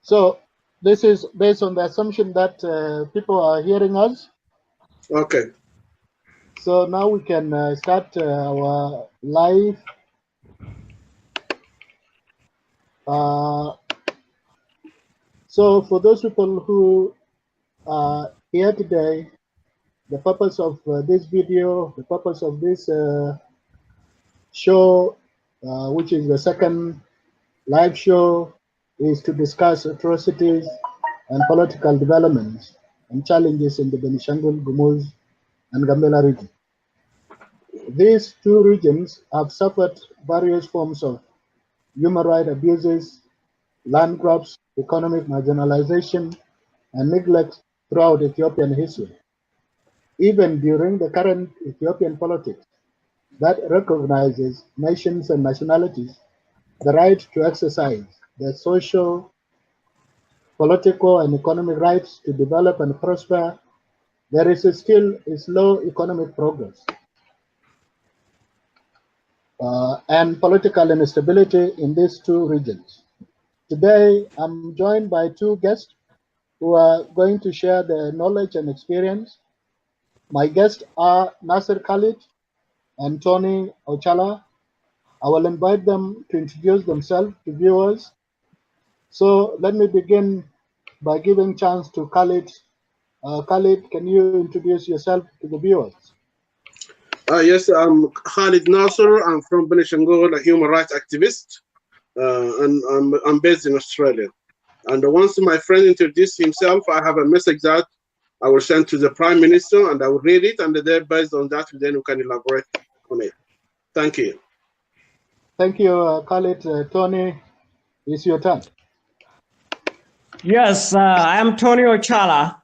So this is based on the assumption that people are hearing us. Okay. So now we can start our live. So for those people who are here today, the purpose of this video, the purpose of this show, which is the second live show, is to discuss atrocities and political developments and challenges in the Benishangul, Gumuz, and Gambela region. These two regions have suffered various forms of human rights abuses, land grabs, economic marginalization, and neglect throughout Ethiopian history. Even during the current Ethiopian politics that recognizes nations and nationalities the right to exercise their social, political, and economic rights to develop and prosper, there is still a slow economic progress and political instability in these two regions. Today, I'm joined by two guests who are going to share their knowledge and experience. My guests are Nasser Khalid and Tony Ochala. I will invite them to introduce themselves to viewers. So let me begin by giving chance to Khalid. Khalid, can you introduce yourself to the viewers? Yes, I'm Khalid Nasser. I'm from Benishangul, a human rights activist, and I'm based in Australia. And once my friend introduced himself, I have a message that I will send to the Prime Minister, and I will read it, and then based on that, then we can elaborate on it. Thank you. Thank you, Khalid. Tony, it's your turn. Yes, I'm Tony Ochala.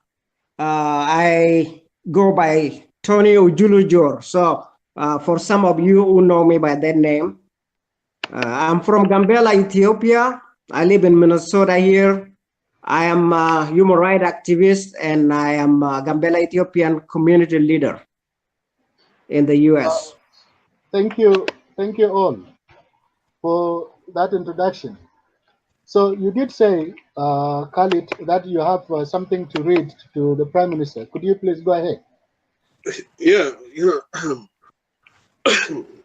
I go by Tony Ujulujor. So for some of you who know me by that name, I'm from Gambela, Ethiopia. I live in Minnesota here. I am a human rights activist and I am a Gambela Ethiopian community leader in the US. Thank you all for that introduction. So you did say, Khalid, that you have something to read to the Prime Minister. Could you please go ahead? Yeah,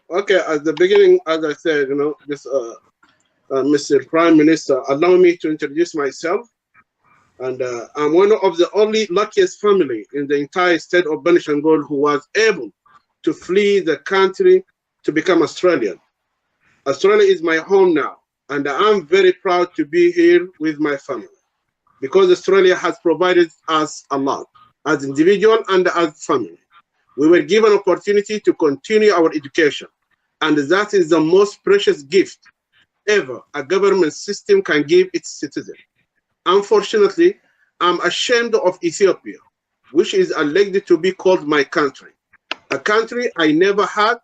okay, at the beginning, as I said, this Mr. Prime Minister, allow me to introduce myself. And I'm one of the only luckiest family in the entire state of Benishangul who was able to flee the country to become Australian. Australia is my home now, and I'm very proud to be here with my family because Australia has provided us a lot as individual and as family. We were given opportunity to continue our education, and that is the most precious gift ever a government system can give its citizens. Unfortunately, I'm ashamed of Ethiopia, which is alleged to be called my country, a country I never had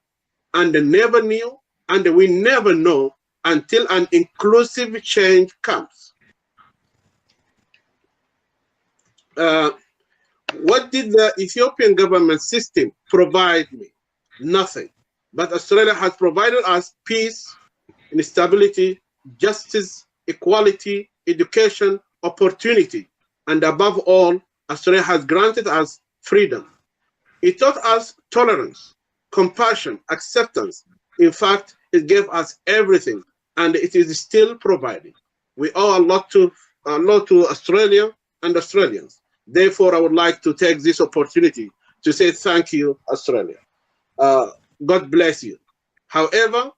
and never knew and we never know until an inclusive change comes. What did the Ethiopian government system provide me? Nothing. But Australia has provided us peace, stability, justice, equality, education, opportunity, and above all, Australia has granted us freedom. It taught us tolerance, compassion, acceptance. In fact, it gave us everything, and it is still providing. We owe a lot to Australia and Australians. Therefore, I would like to take this opportunity to say thank you, Australia. God bless you. However,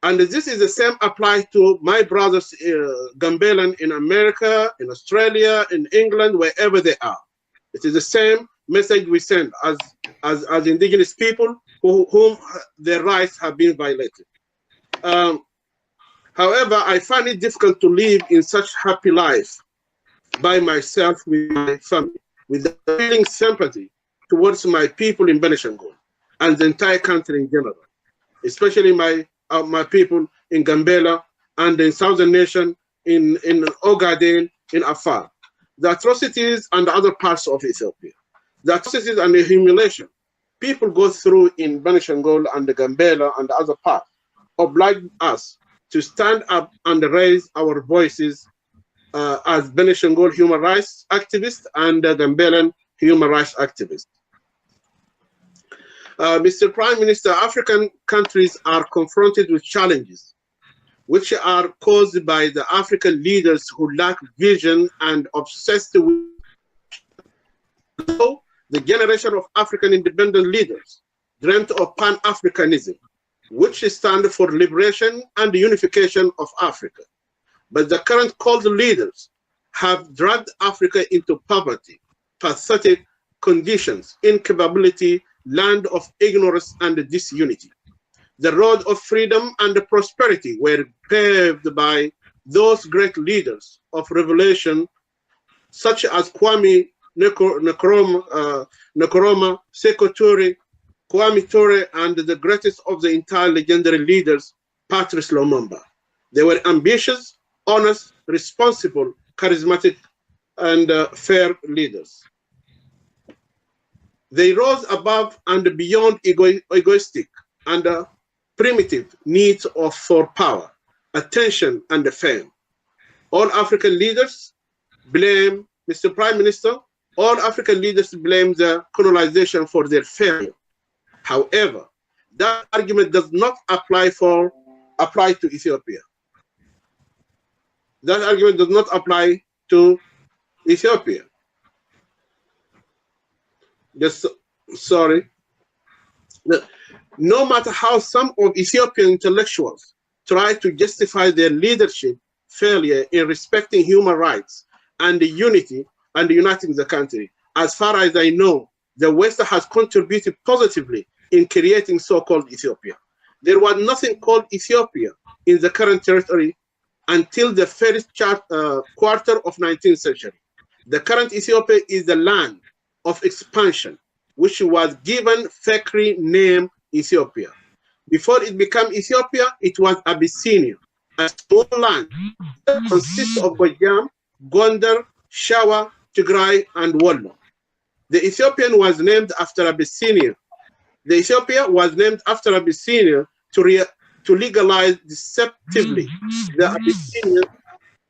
and this is the same applies to my brothers Gambelan in America, in Australia, in England, wherever they are. It is the same message we send as indigenous people whom their rights have been violated. However, I find it difficult to live in such happy life by myself with my family, without feeling sympathy towards my people in Benishangul and the entire country in general, especially my people in Gambela and in Southern Nation, in Ogaden, in Afar. The atrocities and other parts of Ethiopia, the atrocities and the humiliation people go through in Benishangul and the Gambela and the other parts oblige us to stand up and raise our voices as Benishangul human rights activist and Gambelan human rights activist. Mr. Prime Minister, African countries are confronted with challenges which are caused by the African leaders who lack vision and obsessed with the generation of African independent leaders dreamt of Pan-Africanism, which stands for liberation and unification of Africa. But the current cold leaders have dragged Africa into poverty, pathetic conditions, incapability, land of ignorance and disunity. The road of freedom and prosperity were paved by those great leaders of revelation, such as Kwame Nkrumah, Sekou Toure, Kwame Toure, and the greatest of the entire legendary leaders, Patrice Lumumba. They were ambitious, honest, responsible, charismatic, and fair leaders. They rose above and beyond egoistic and primitive needs for power, attention, and fame. All African leaders blame, Mr. Prime Minister, all African leaders blame the colonization for their failure. However, that argument does not apply to Ethiopia. That argument does not apply to Ethiopia. No matter how some of Ethiopian intellectuals try to justify their leadership failure in respecting human rights and the unity and uniting the country, as far as I know, the West has contributed positively in creating so-called Ethiopia. There was nothing called Ethiopia in the current territory until the first quarter of 19th century. The current Ethiopia is the land of expansion, which was given factory name Ethiopia. Before it became Ethiopia, it was Abyssinia, a small land that consists of Gojam, Gondar, Shawa, Tigray, and Wollo. The Ethiopian was named after Abyssinia. The Ethiopia was named after Abyssinia to legalize deceptively the Abyssinian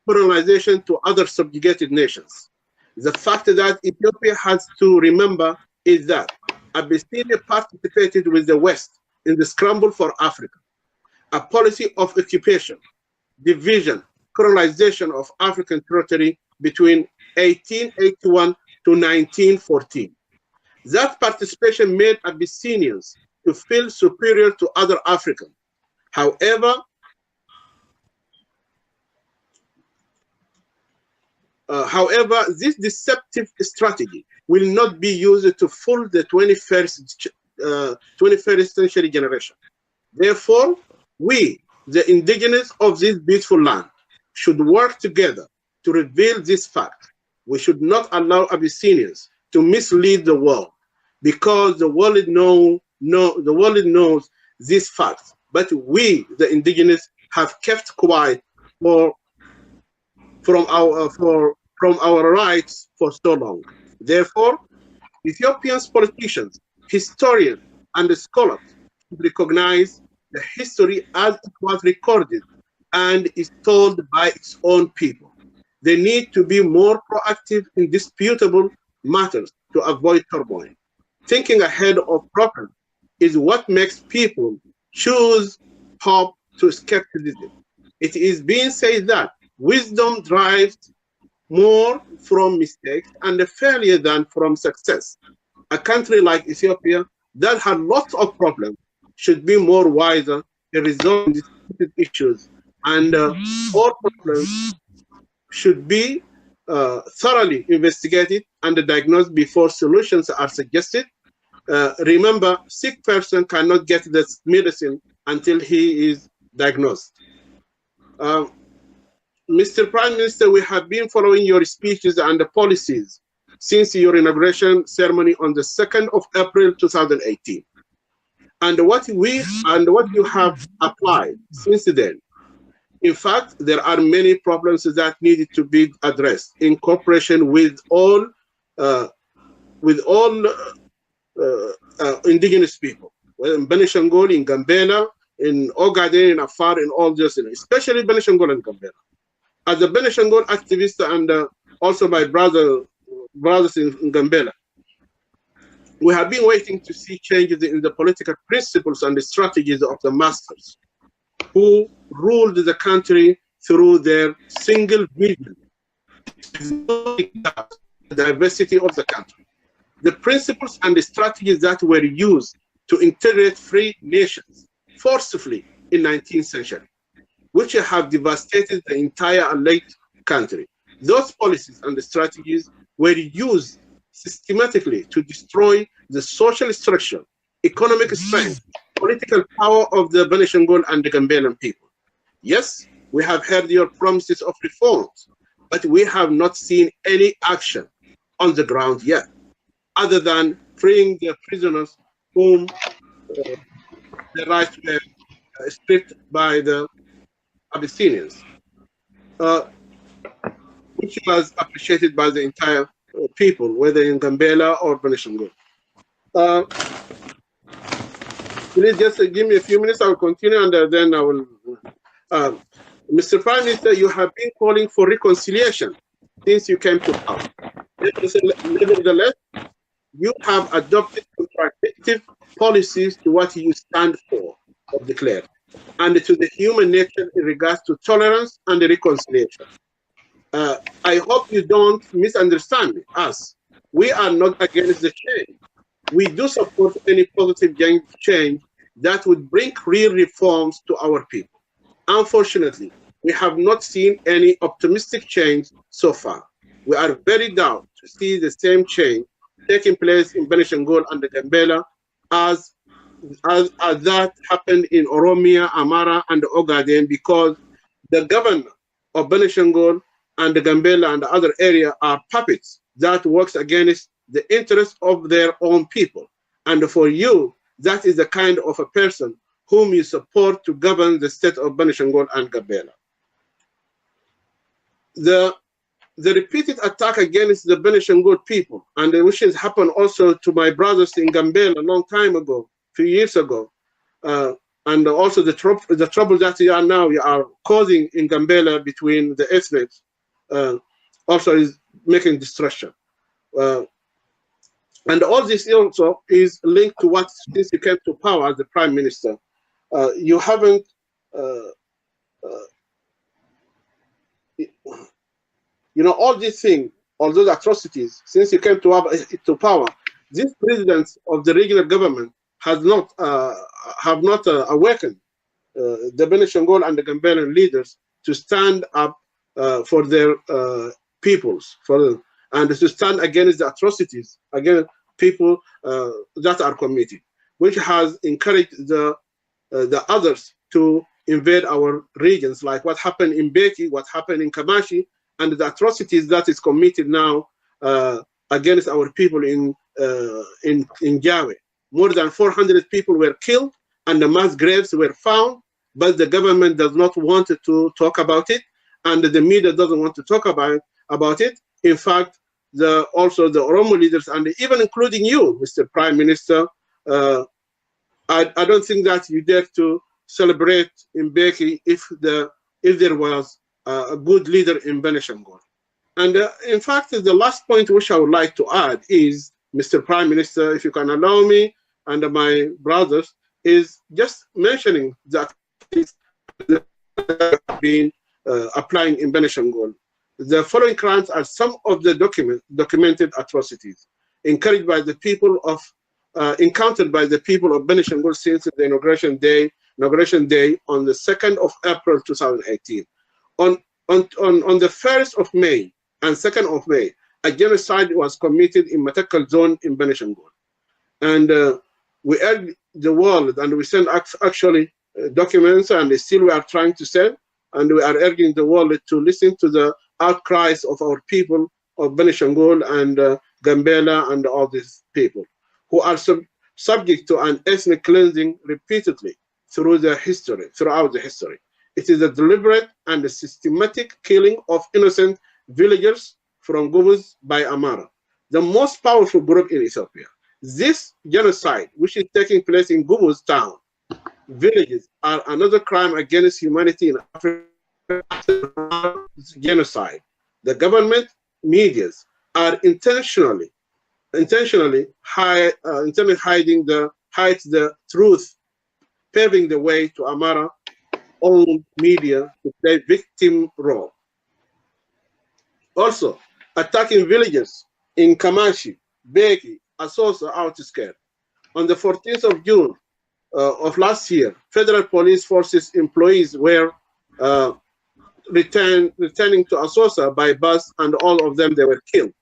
colonization to other subjugated nations. The fact that Ethiopia has to remember is that Abyssinia participated with the West in the scramble for Africa, a policy of occupation, division, colonization of African territory between 1881 to 1914. That participation made Abyssinians to feel superior to other Africans. However, this deceptive strategy will not be used to fool the 21st century generation. Therefore, we, the indigenous of this beautiful land, should work together to reveal this fact. We should not allow Abyssinians to mislead the world, because the world knows this fact. But we, the indigenous, have kept quiet from our rights for so long. Therefore, Ethiopians, politicians, historians, and scholars should recognize the history as it was recorded and is told by its own people. They need to be more proactive in disputable matters to avoid turmoil. Thinking ahead of problems is what makes people choose hope to skepticism. It is being said that wisdom drives more from mistakes and failure than from success. A country like Ethiopia that had lots of problems should be more wiser in resolving disputed issues, and all problems should be thoroughly investigated and diagnosed before solutions are suggested. Remember, sick person cannot get the medicine until he is diagnosed. Mr. Prime Minister, we have been following your speeches and the policies since your inauguration ceremony on the 2nd of April 2018. And what you have applied since then. In fact, there are many problems that needed to be addressed in cooperation with all indigenous people, well, in Benishangul, in Gambela, in Ogaden, in Afar, in all those, especially Benishangul and Gambela. As a Benishangul activist and also my brothers in Gambela, we have been waiting to see changes in the political principles and the strategies of the masters who ruled the country through their single vision, the diversity of the country. The principles and the strategies that were used to integrate free nations forcibly in 19th century, which have devastated the entire late country. Those policies and the strategies were used systematically to destroy the social structure, economic strength, political power of the Benishangul and the Gambelan people. Yes, we have heard your promises of reforms, but we have not seen any action on the ground yet, other than freeing the prisoners whom the rights were stripped by the Abyssinians, which was appreciated by the entire people, whether in Gambela or Benishangul. Please just give me a few minutes. I will continue, and then I will. Mr. Prime Minister, you have been calling for reconciliation since you came to power. Nevertheless, you have adopted contradictory policies to what you stand for or declare, and to the human nature in regards to tolerance and reconciliation. I hope you don't misunderstand us. We are not against the change. We do support any positive change that would bring real reforms to our people. Unfortunately, we have not seen any optimistic change so far. We are very down to see the same change taking place in Benishangul and the Gambela as that happened in Oromia, Amara, and Ogaden, because the governor of Benishangul and the Gambela and the other area are puppets that works against the interests of their own people. And for you, that is the kind of a person whom you support to govern the state of Benishangul and Gambela. The repeated attack against the Benishangul people, and which has happened also to my brothers in Gambela a long time ago, few years ago, and also the trouble that you are causing in Gambela between the ethnics, also is making destruction. And all this also is linked to what, since you came to power as the prime minister, you haven't, you know, all these things, all those atrocities, since you came to power, these presidents of the regional government have not awakened the Benishangul and the Gambelan leaders to stand up for their peoples, and to stand against the atrocities against people that are committed, which has encouraged the others to invade our regions, like what happened in Beki, what happened in Kamashi, and the atrocities that is committed now against our people in Jawe. More than 400 people were killed, and the mass graves were found, but the government does not want to talk about it, and the media doesn't want to talk about it. In fact, also the Oromo leaders, and even including you, Mr. Prime Minister, I don't think that you dare to celebrate in Beki if there was a good leader in Benishangul. And in fact, the last point which I would like to add is, Mr. Prime Minister, if you can allow me and my brothers, is just mentioning that been applying in Benishangul. The following crimes are some of the documented atrocities encouraged by the people of encountered by the people of Benishangul since the inauguration day on the 2nd of April 2018. On the 1st of May and 2nd of May, a genocide was committed in Matakal zone in Benishangul. And we urge the world, and we send actually documents, and still we are trying to send, and we are urging the world to listen to the outcries of our people of Benishangul and Gambela and all these people who are subject to an ethnic cleansing repeatedly throughout the history. It is a deliberate and a systematic killing of innocent villagers from Gubuz by Amara, the most powerful group in Ethiopia. This genocide, which is taking place in Gubuz town, villages, are another crime against humanity in Africa genocide. The government medias are intentionally hiding the truth, paving the way to Amara-owned media to play victim role. Also, attacking villages in Kamashi, Beki, Asosa outskirts. On the 14th of June of last year, federal police forces employees were returning to Asosa by bus, and all of them, they were killed.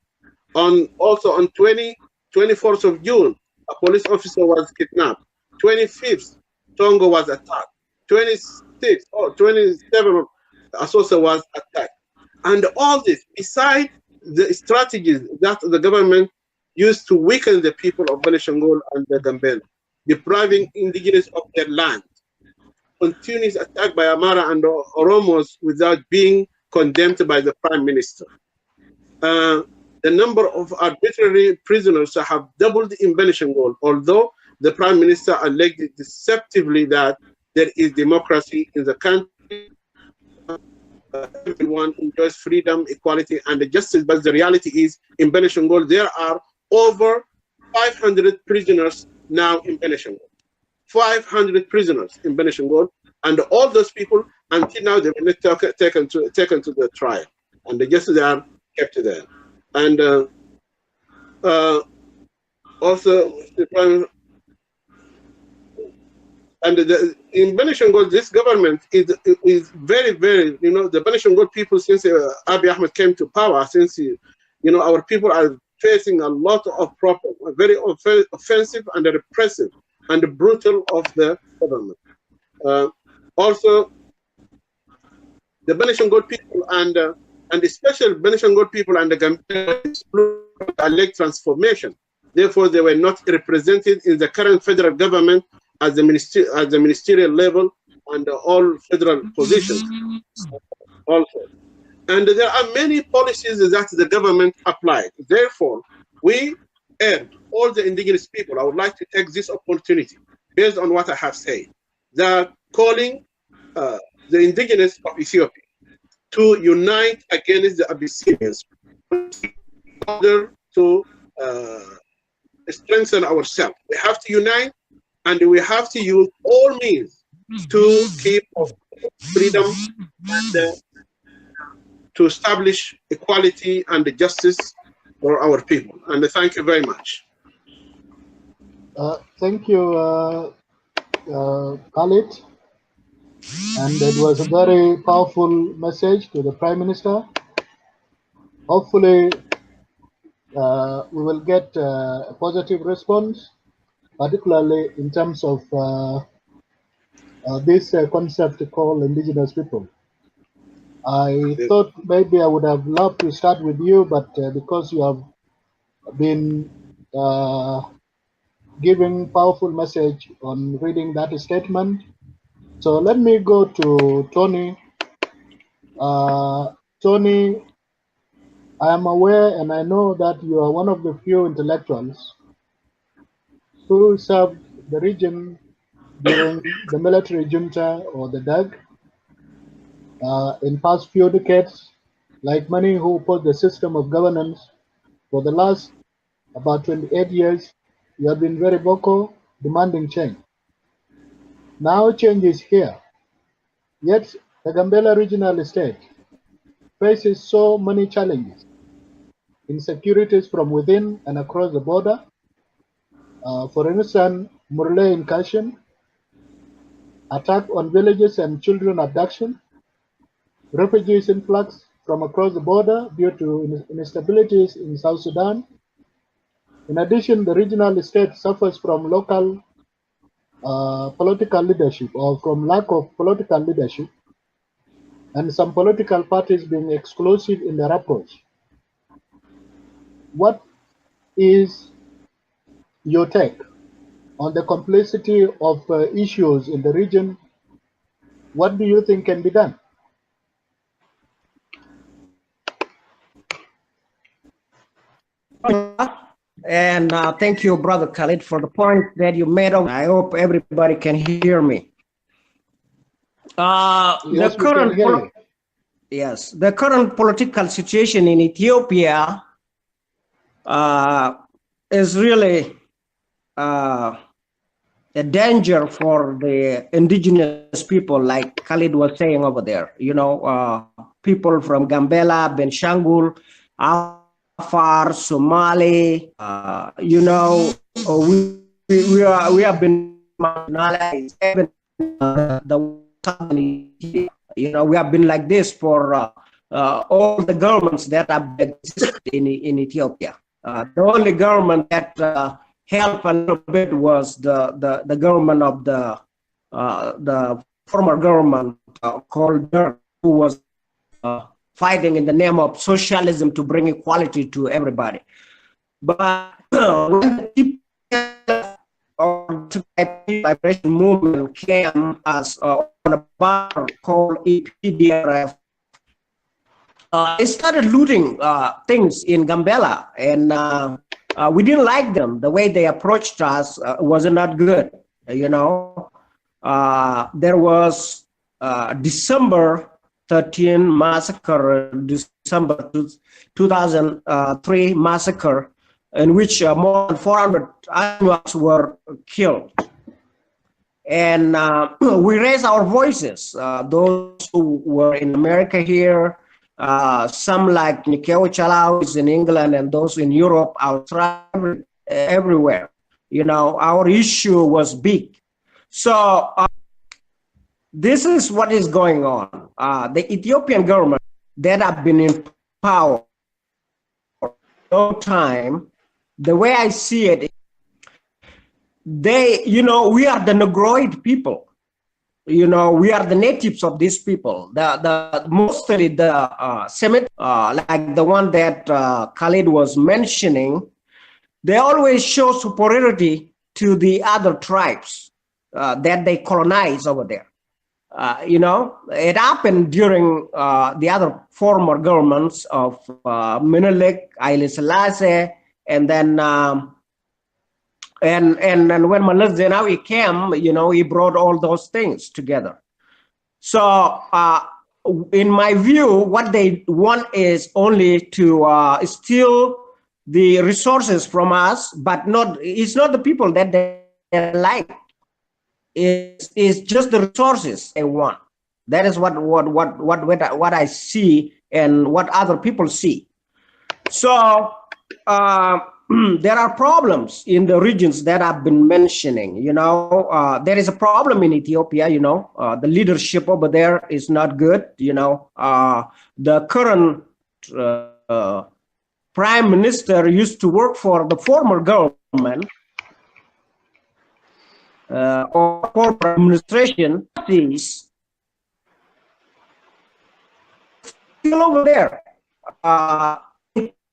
Also on 24th of June, a police officer was kidnapped. 25th, Tongo was attacked. 26th or 27th, Asosa was attacked. And all this, beside the strategies that the government used to weaken the people of Benishangul and the Gambela, depriving indigenous of their land, continuous attack by Amara and Oromos without being condemned by the Prime Minister. The number of arbitrary prisoners have doubled in Benishangul, although the Prime Minister alleged deceptively that there is democracy in the country. Everyone enjoys freedom, equality, and justice, but the reality is in Benishangul, there are over 500 prisoners now in Benishangul. 500 prisoners in Benishangul, and all those people, until now, they've been taken to the trial, and they are kept there. And also, in Benishangul, this government is very, very, the Benishangul people, since Abiy Ahmed came to power, since our people are facing a lot of problems, very offensive and repressive and brutal of the government. Also, the Benishangul people and especially Benishangul people and the Gambia elect transformation. Therefore, they were not represented in the current federal government at the ministerial level and all federal positions also. And there are many policies that the government applied. Therefore, we urge all the indigenous people, I would like to take this opportunity, based on what I have said, that calling the indigenous of Ethiopia to unite against the Abyssinians in order to strengthen ourselves. We have to unite, and we have to use all means to keep freedom and to establish equality and justice for our people. And thank you very much. Thank you, Khalid. And it was a very powerful message to the Prime Minister. Hopefully, we will get a positive response, particularly in terms of this concept called indigenous people. I thought maybe I would have loved to start with you, but because you have been giving powerful message on reading that statement, so let me go to Tony. Tony, I am aware and I know that you are one of the few intellectuals who served the region during the military junta or the DAG in past few decades. Like many who oppose the system of governance for the last about 28 years, you have been very vocal, demanding change. Now change is here. Yet the Gambela regional state faces so many challenges. Insecurities from within and across the border. For instance, Murle incursion, attack on villages and children abduction, refugees influx from across the border due to instabilities in South Sudan. In addition, the regional state suffers from local political leadership or from lack of political leadership, and some political parties being exclusive in their approach. What is your take on the complexity of issues in the region? What do you think can be done? And thank you, Brother Khalid, for the point that you made. I hope everybody can hear me. Yes, we can hear you. Yes, the current political situation in Ethiopia is really a danger for the indigenous people, like Khalid was saying over there. You know, people from Gambela, Benishangul, Afar, Somali. You know, we have been marginalized. Even the you know, we have been like this for all the governments that have existed in Ethiopia. The only government that helped a little bit was the government of the former government called Dirk, who was fighting in the name of socialism to bring equality to everybody. But when the TPLF or liberation movement came as on a bar called EPDRF, they started looting things in Gambela, and we didn't like them. The way they approached us was not good. You know, there was December 13 massacre, December 2003 massacre, in which more than 400 Anuaks were killed. And we raised our voices. Those who were in America here, some like Nikeo Chalau is in England, and those in Europe, Australia, everywhere. You know, our issue was big. So this is what is going on. The Ethiopian government that have been in power for a long time, the way I see it, they, you know, we are the Negroid people. You know, we are the natives of these people. Mostly the Semitic, like the one that Khalid was mentioning, they always show superiority to the other tribes that they colonize over there. You know, it happened during the other former governments of Menelik, Haile Selassie, and then and when Meles Zenawi came, you know, he brought all those things together. So in my view, what they want is only to steal the resources from us, but it's not the people that they like. It's just the resources they want. That is what I see and what other people see. So there are problems in the regions that I've been mentioning. You know, there is a problem in Ethiopia. You know, the leadership over there is not good. You know, the current prime minister used to work for the former government or former administration. Is still over there.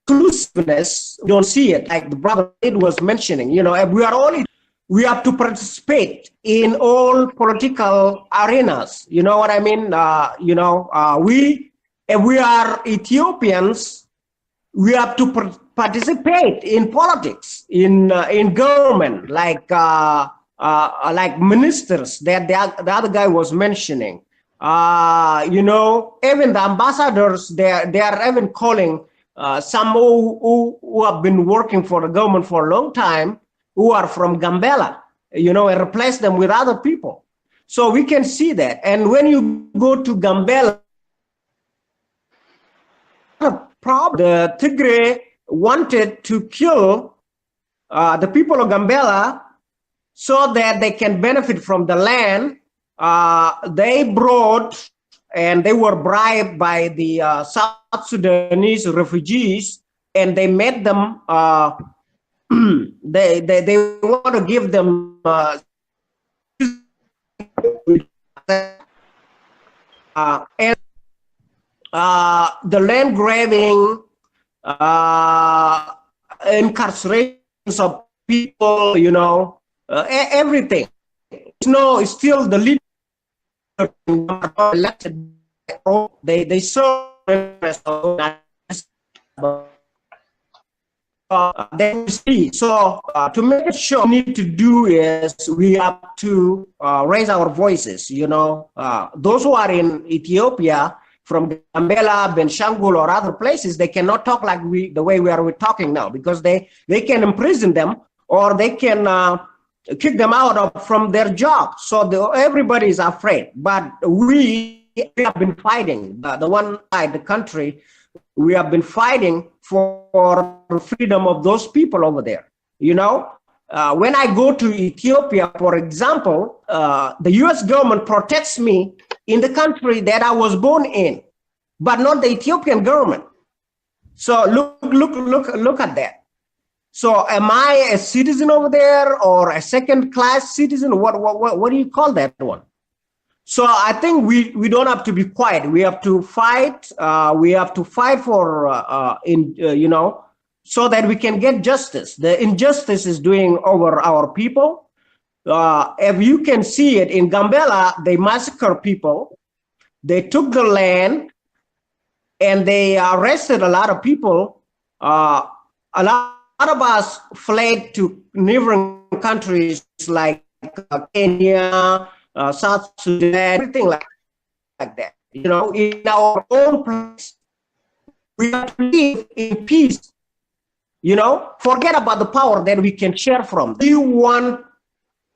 Inclusiveness, we don't see it, like the brother was mentioning. You know, we have to participate in all political arenas. You know what I mean? You know, if we are Ethiopians, we have to participate in politics, in government, like ministers that the other guy was mentioning. You know, even the ambassadors, they are even calling some who have been working for the government for a long time, who are from Gambela, you know, and replace them with other people. So we can see that. And when you go to Gambela, the Tigray wanted to kill the people of Gambela so that they can benefit from the land. They brought and they were bribed by the South Sudanese refugees, and they made them. They want to give them and the land grabbing, incarcerations of people. You know, everything. No, it's still the leader elected. They serve then see. So to make sure, we need to do is we have to raise our voices. You know, those who are in Ethiopia from Gambela, Benishangul, or other places, they cannot talk like the way we're talking now, because they can imprison them, or they can kick them out from their job. So everybody is afraid. But we have been fighting. The one side, the country, we have been fighting for freedom of those people over there. You know, when I go to Ethiopia, for example, the U.S. government protects me in the country that I was born in, but not the Ethiopian government. So look at that. So am I a citizen over there, or a second-class citizen? What do you call that one? So I think we don't have to be quiet. We have to fight. We have to fight for you know, so that we can get justice. The injustice is doing over our people. If you can see it in Gambela, they massacre people. They took the land, and they arrested a lot of people. A lot of us fled to neighboring countries like Kenya, South Sudan, everything like that. You know, in our own place, we have to live in peace. You know, forget about the power that we can share from. We want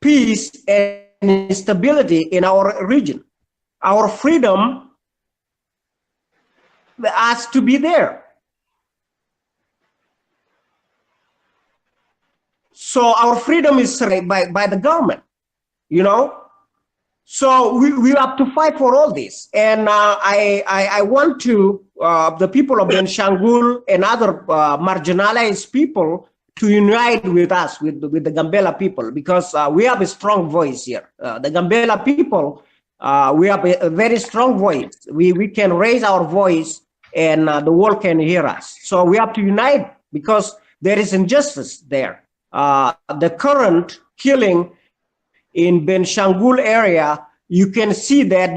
peace and stability in our region. Our freedom has to be there. So our freedom is surveyed by the government, you know. So we have to fight for all this. And I want to, the people of Benishangul and other marginalized people to unite with us, with the Gambela people, because we have a strong voice here. The Gambela people, we have a very strong voice. We can raise our voice, and the world can hear us. So we have to unite, because there is injustice there. The current killing in Benishangul area, you can see that,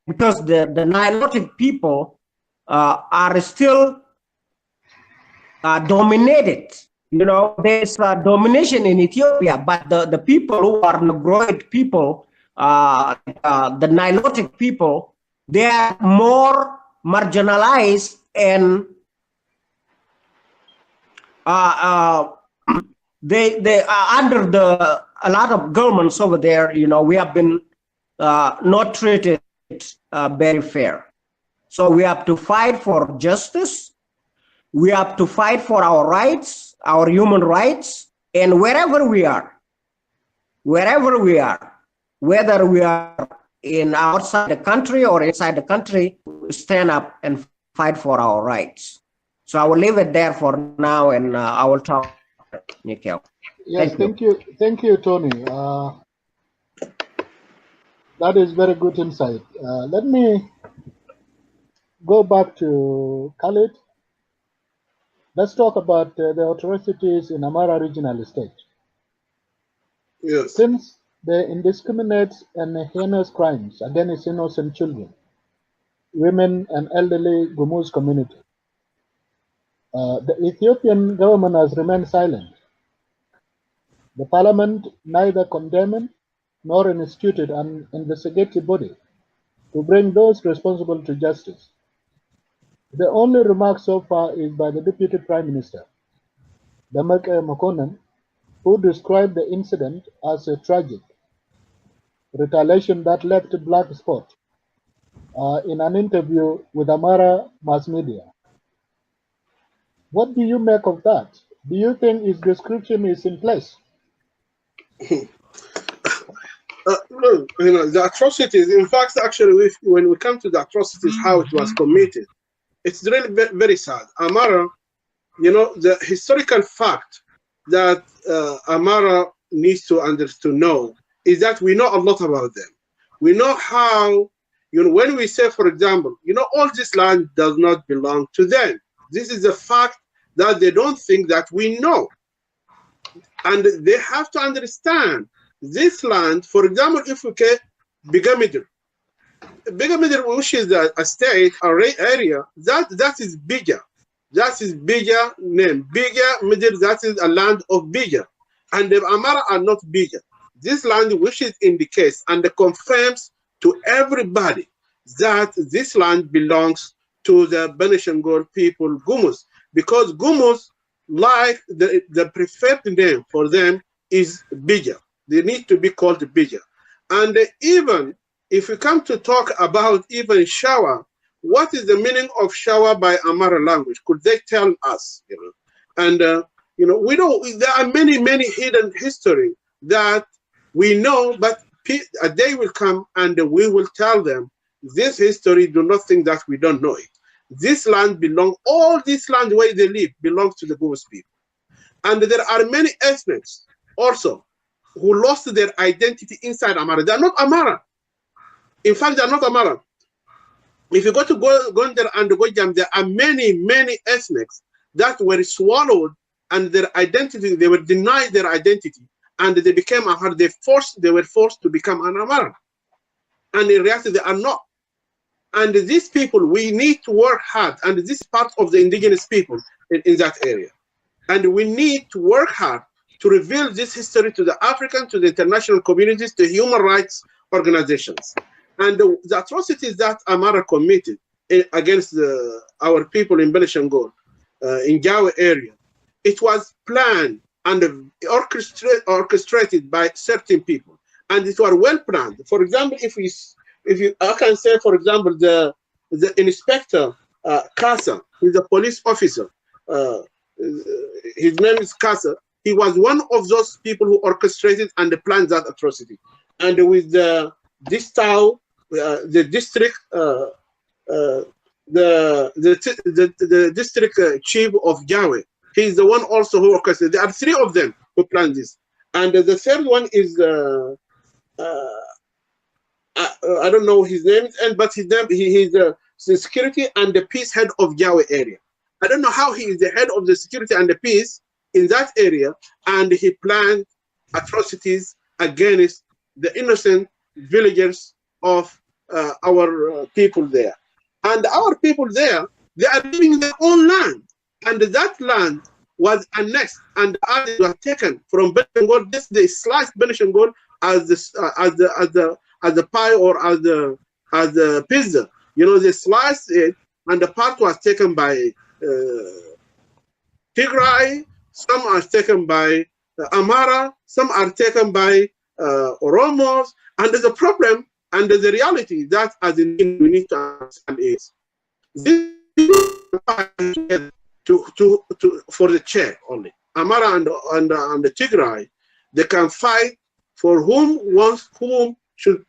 because the Nilotic people are still dominated. You know, there's domination in Ethiopia, but the people who are Negroid people, the Nilotic people, they are more marginalized, and they are under a lot of governments over there. You know, we have been not treated very fair. So we have to fight for justice. We have to fight for our rights, our human rights, and wherever we are, whether we are in outside the country or inside the country, stand up and fight for our rights. So I will leave it there for now, and I will talk. Nikhil. Yes, thank you, Tony. That is very good insight. Let me go back to Khalid. Let's talk about the atrocities in Amara Regional Estate. Yes. Since the indiscriminate and heinous crimes against innocent children, women, and elderly Gumuz community, the Ethiopian government has remained silent. The parliament neither condemned nor instituted an investigative body to bring those responsible to justice. The only remark so far is by the Deputy Prime Minister, Damak Makonnen, who described the incident as a tragic retaliation that left a black spot in an interview with Amara mass media. What do you make of that? Do you think his description is in place? No, you know, the atrocities, in fact, actually, when we come to the atrocities, how it was committed, it's really very sad. Amara, you know, the historical fact that Amara needs to know is that we know a lot about them. We know how, you know, when we say, for example, you know, all this land does not belong to them. This is a fact that they don't think that we know. And they have to understand this land, for example, if we get Bigamidir, which is a state, area, that is bigger. That is bigger name. Bigger, middle, that is a land of bigger. And the Amara are not bigger. This land, which is in the case, and confirms to everybody that this land belongs to the Benishangul people, Gumus, because Gumus, like the preferred name for them is Bija. They need to be called Bija. And even if we come to talk about even Shawa, what is the meaning of Shawa by Amara language? Could they tell us? And we don't. There are many hidden history that we know, but a day will come and we will tell them this history. Do not think that we don't know it. This land belongs. All this land where they live belongs to the Gumus people, and there are many ethnics also who lost their identity inside Amara. They are not Amara. In fact, they are not Amara. If you go to Gondar and Gojam, there are many ethnics that were swallowed, and their identity, they were denied their identity, and they became Amara. They were forced to become an Amara. And in reality, they are not. And these people, we need to work hard, and this is part of the indigenous people in that area. And we need to work hard to reveal this history to the African, to the international communities, to human rights organizations. And the atrocities that Amara committed against our people in Benishangul, in Jawa area, it was planned and orchestrated by certain people, and it was well planned. For example, I can say, for example, the inspector Kasa, who is a police officer. His name is Kasa. He was one of those people who orchestrated and planned that atrocity. And with the Distau, the district, the district chief of Jawe, he's the one also who orchestrated. There are three of them who planned this, and the third one is I don't know his name, but his name he's the security and the peace head of Jawe area. I don't know how he is the head of the security and the peace in that area, and he planned atrocities against the innocent villagers of our people there. And our people there, they are living in their own land, and that land was annexed and others were taken from Benishangul. They sliced Benishangul as the pie or as the pizza. They sliced it, and the part was taken by Tigray. Some are taken by Amara. Some are taken by Oromos. And there's a problem, and there's a reality that as in we need to understand is this for the chair only. Amara and the Tigray, they can fight for whom should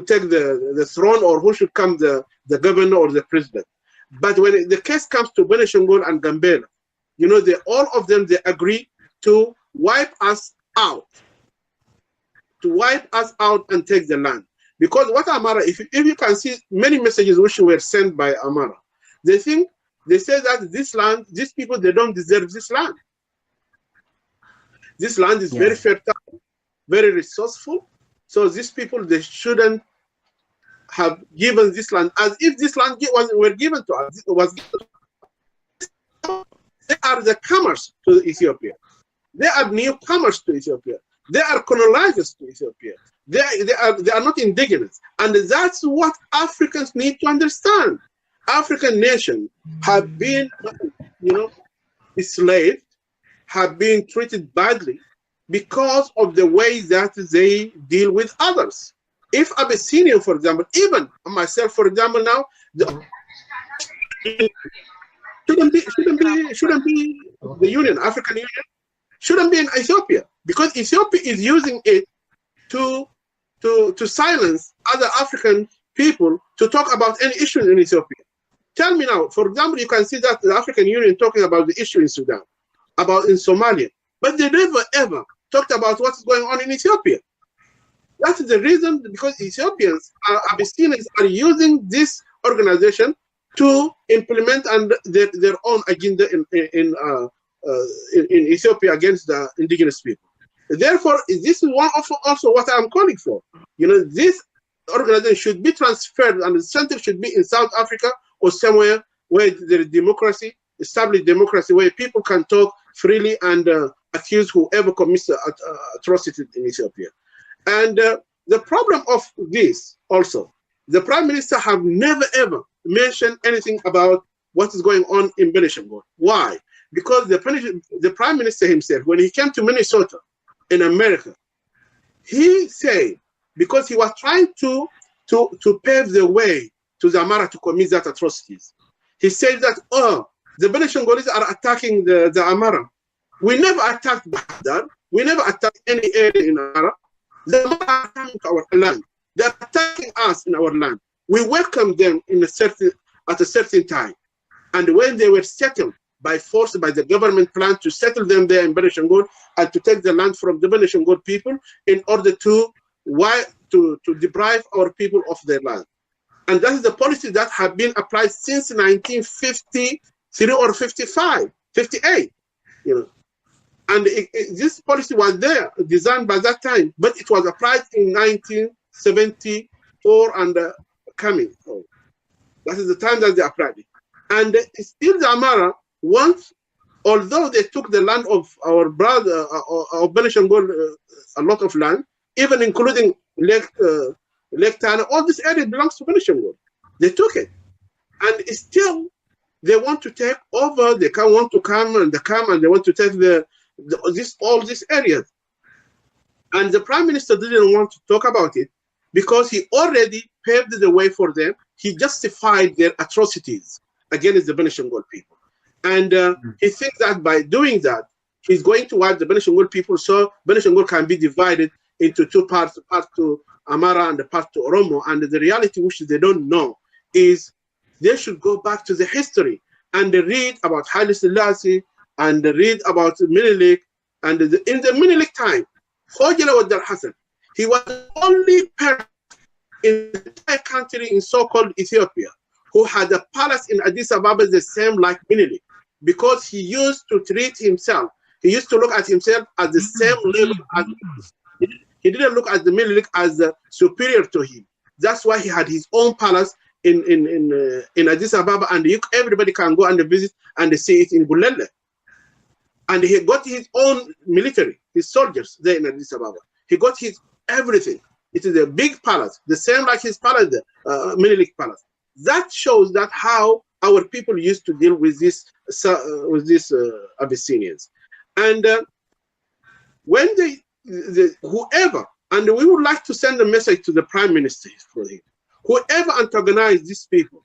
take the throne, or who should come the governor or the president. But when the case comes to Benishangul and Gambela, all of them, they agree to wipe us out, and take the land. Because what Amara, if you can see many messages which were sent by Amara, they say that this land, these people, they don't deserve this land. This land is very fertile, very resourceful. So these people, they shouldn't have given this land, as if this land were given to us. It was given to us. They are the comers to Ethiopia. They are newcomers to Ethiopia. They are colonizers to Ethiopia. They are not indigenous. And that's what Africans need to understand. African nations have been, enslaved, have been treated badly because of the way that they deal with others. If Abyssinia, for example, even myself, for example, now, shouldn't be the Union, African Union, shouldn't be in Ethiopia, because Ethiopia is using it to silence other African people to talk about any issues in Ethiopia. Tell me now, for example, you can see that the African Union talking about the issue in Sudan, in Somalia, but they never ever talked about what's going on in Ethiopia. That is the reason, because Ethiopians, Abyssinians, are using this organization to implement their own agenda in Ethiopia against the indigenous people. Therefore, this is one also what I'm calling for. This organization should be transferred, and the center should be in South Africa or somewhere where there is democracy, established democracy, where people can talk freely and accuse whoever commits atrocities in Ethiopia. And the problem of this also The Prime Minister have never ever mentioned anything about what is going on in Benishangul. Why? Because the Prime Minister himself, when he came to Minnesota in America, he said, because he was trying to pave the way to the Amara to commit that atrocities. He said that, oh, the Benishangulis are attacking the Amara. We never attacked Baghdad. We never attacked any area in Amara. The Amara are coming to our land. They're attacking us in our land. We welcomed them at a certain time. And when they were settled by force, by the government plan to settle them there in Benishangul and to take the land from the Benishangul people in order to deprive our people of their land. And that is the policy that has been applied since 1953 or 58, you know. And this policy was there, designed by that time, but it was applied in 1974 and coming. So that is the time that they applied it. And still the Amara, once, although they took the land of our brother, of Benishangul, a lot of land, even including Lake Tana, all this area belongs to Benishangul. They took it. And still, they want to take over, they want to come and they want to take all these areas. And the Prime Minister didn't want to talk about it because he already paved the way for them. He justified their atrocities against the Benishangul people. And he thinks that by doing that, he's going to wipe the Benishangul people so Benishangul can be divided into two parts, part to Amara and the part to Oromo. And the reality which they don't know is they should go back to the history and read about Haile Selassie and read about Menelik. And in the Menelik time, Khojala Wadar Hassan, he was the only person in the entire country in so-called Ethiopia who had a palace in Addis Ababa the same like Menelik, because he used to treat himself. He used to look at himself at the same level as he didn't look at the Menelik as superior to him. That's why he had his own palace in Addis Ababa, and everybody can go and visit and see it in Bulele. And he got his own military, his soldiers there in Addis Ababa. He got his everything. It is a big palace, the same like his palace, Menelik Palace. That shows that how our people used to deal with these Abyssinians. And when whoever, and we would like to send a message to the Prime Minister for him, whoever antagonizes these people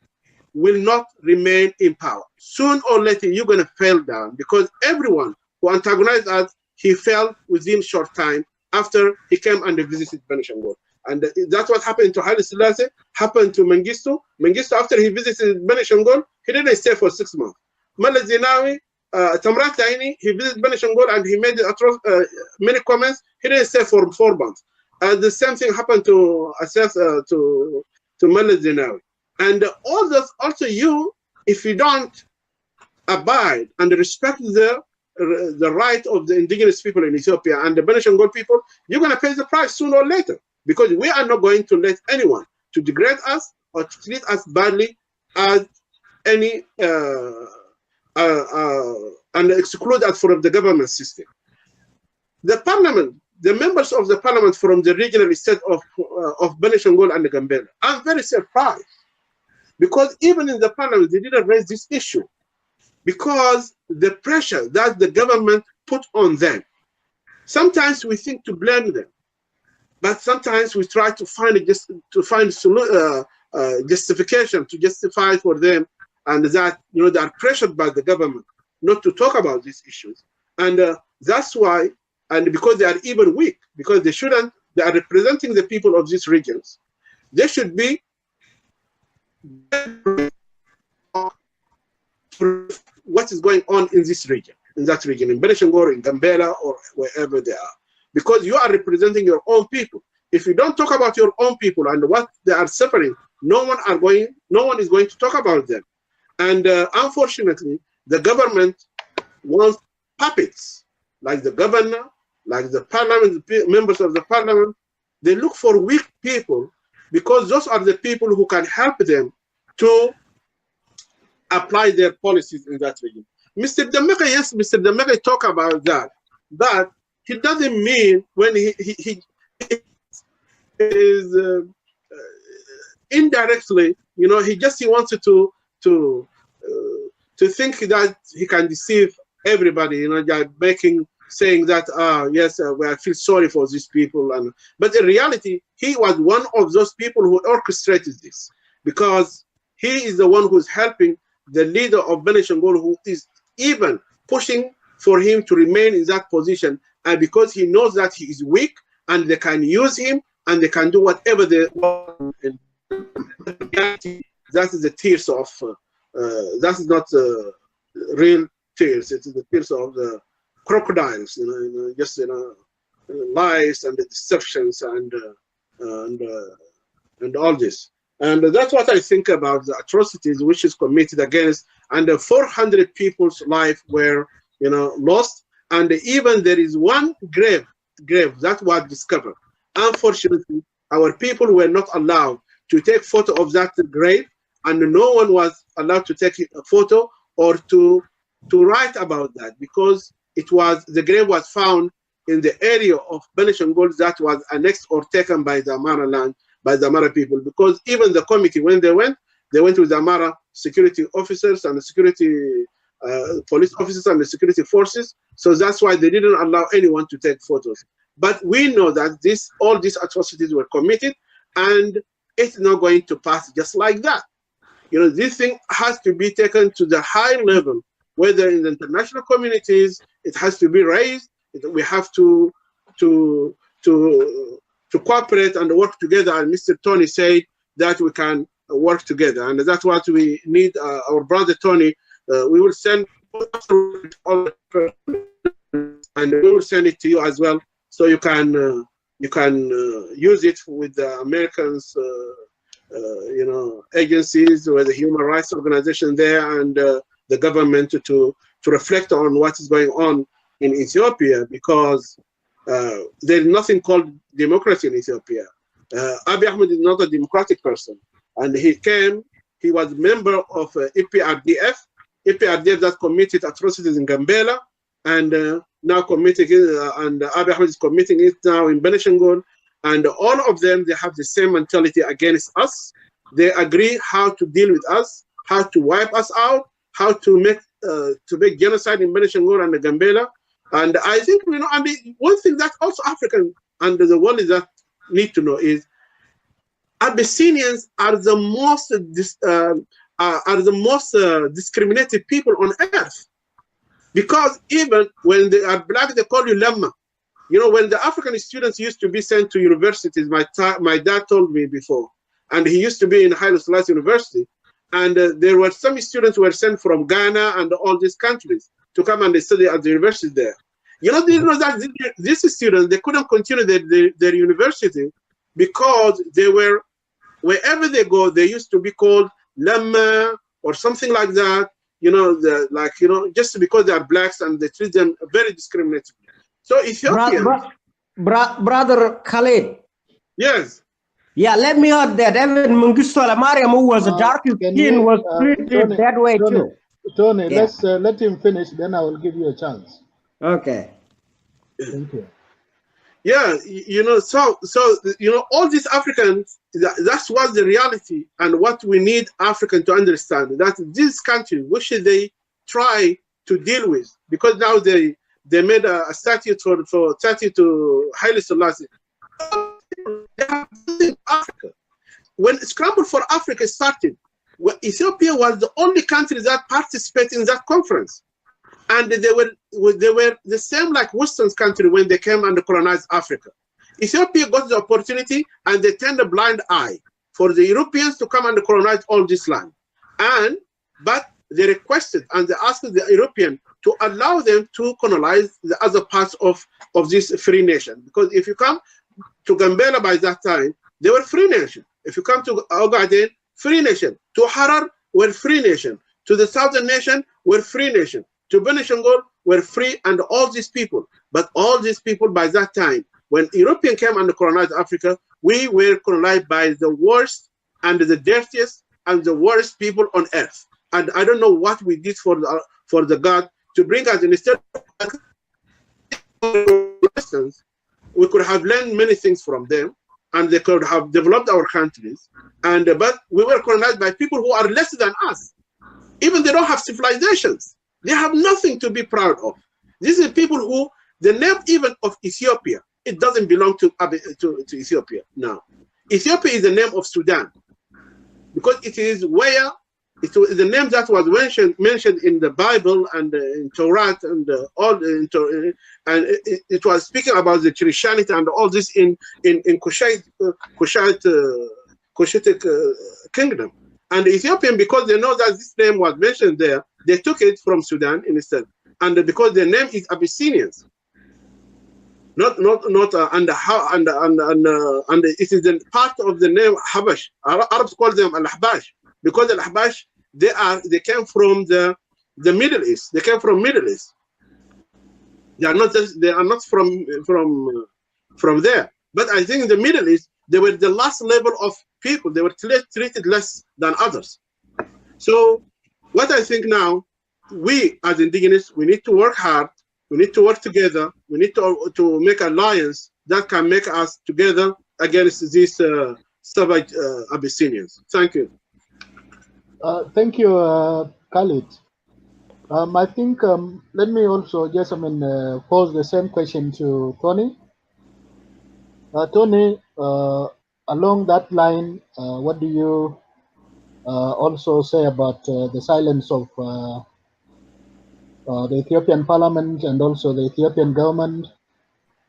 will not remain in power. Soon or later, you're going to fall down, because everyone who antagonized us, he fell within a short time after he came and visited Benishangul. And that's what happened to Haile Selassie, happened to Mengistu. Mengistu, after he visited Benishangul, he didn't stay for 6 months. Mala Zenawi, Tamrat Laini, he visited Benishangul and he made many comments. He didn't stay for 4 months. And the same thing happened to Mala Zenawi. And all those, also you, if you don't abide and respect the right of the indigenous people in Ethiopia and the Benishangul people, you're going to pay the price sooner or later, because we are not going to let anyone to degrade us or to treat us badly as any and exclude us from the government system. The parliament, the members of the parliament from the regional state of Benishangul and the Gambela, I'm very surprised, because even in the parliament they didn't raise this issue, because the pressure that the government put on them. Sometimes we think to blame them, but sometimes we try to find justification to justify for them, and that they are pressured by the government not to talk about these issues, and that's why. And because they are even weak, because they are representing the people of these regions, they should be what is going on in this region, in Benishangul, in Gambela, or wherever they are. Because you are representing your own people. If you don't talk about your own people and what they are suffering, no one is going to talk about them. And unfortunately, the government wants puppets, like the governor, like the parliament, the members of the parliament. They look for weak people, because those are the people who can help them to apply their policies in that region. Mr. Demeke, yes, Mr. Demeke talk about that, but he doesn't mean when he is indirectly, you know, he wanted to think that he can deceive everybody, you know, by saying that yes, I feel sorry for these people, but in reality, he was one of those people who orchestrated this, because he is the one who's helping the leader of Benishangul, who is even pushing for him to remain in that position, and because he knows that he is weak and they can use him and they can do whatever they want. In reality, that is the tears of that is not real tears. It is the tears of the crocodiles, just lies and the deceptions and all this. And that's what I think about the atrocities which is committed against, and 400 people's life were, lost. And even there is one grave that was discovered. Unfortunately, our people were not allowed to take photo of that grave, and no one was allowed to take a photo or to write about that, because the grave was found in the area of Benishangul that was annexed or taken by the Amara land, by the Amara people. Because even the committee, when they went with the Amara security officers and the security police officers and the security forces. So that's why they didn't allow anyone to take photos. But we know that all these atrocities were committed, and it's not going to pass just like that. This thing has to be taken to the high level, whether in the international communities, it has to be raised. We have to cooperate and work together. And Mr. Tony said that we can work together, and that's what we need. Our brother Tony, we will send all the and we will send it to you as well, so you can use it with the Americans, agencies, or the human rights organization there, and the government to reflect on what is going on in Ethiopia, because there is nothing called democracy in Ethiopia. Abiy Ahmed is not a democratic person, and he was member of EPRDF that committed atrocities in Gambela, and now committing it, and Abiy Ahmed is committing it now in Benishangul, and all of them, they have the same mentality against us. They agree how to deal with us, how to wipe us out, how to make genocide in Benishangul and the Gambela. And I think, and one thing that also African and the world is that need to know is Abyssinians are the most discriminated people on earth, because even when they are black, they call you Lemma. When the African students used to be sent to universities, my dad told me before, and he used to be in Haile Selassie University, and there were some students who were sent from Ghana and all these countries to come and study at the university there. They know that these students, they couldn't continue their university because they were, wherever they go, they used to be called Lemma or something like that, just because they are blacks, and they treat them very discriminatingly. So Ethiopia. Brother Khalid. Yes. Yeah, let me add that even Mengistu Mariam, who was a dark skin, was treated that way too. Tony, yeah. Let's let him finish, then I will give you a chance. Okay. Thank you. Yeah, so all these Africans, that's what the reality, and what we need Africans to understand, that this country, which they try to deal with, because now they made a statute for statue to Haile Selassie. Africa. When Scramble for Africa started, Ethiopia was the only country that participated in that conference, and they were the same like Western country when they came and colonized Africa. Ethiopia got the opportunity, and they turned a blind eye for the Europeans to come and colonize all this land, but they requested and they asked the European to allow them to colonize the other parts of this free nation, because if you come to Gambela by that time, they were free nation. If you come to Ogaden, free nation. To Harar, we're free nation. To the southern nation, we're free nation. To Benishangul, we're free, and all these people. But all these people by that time, when European came and colonized Africa, we were colonized by the worst and the dirtiest and the worst people on earth. And I don't know what we did for the God to bring us, instead of lessons. We could have learned many things from them, and they could have developed our countries. And but we were colonized by people who are less than us. Even they don't have civilizations. They have nothing to be proud of. These are people who, the name even of Ethiopia, it doesn't belong to Ethiopia now. Ethiopia is the name of Sudan, because it is where, it was the name that was mentioned in the Bible and in Torah and and it was speaking about the Christianity and all this in Cushitic kingdom. And the Ethiopian, because they know that this name was mentioned there, they took it from Sudan instead. And because the name is Abyssinians, and it is a part of the name Habash. Arabs call them Al-Ahbash, because Al-Ahbash, they came from the Middle East. They came from Middle East. They are not from there. But I think in the Middle East, they were the last level of people. They were treated less than others. So what I think now, we as indigenous, we need to work hard. We need to work together. We need to make alliance that can make us together against these savage Abyssinians. Thank you. Thank you, Khalid. I think let me also just pose the same question to Tony. Tony, along that line, what do you also say about the silence of the Ethiopian parliament and also the Ethiopian government,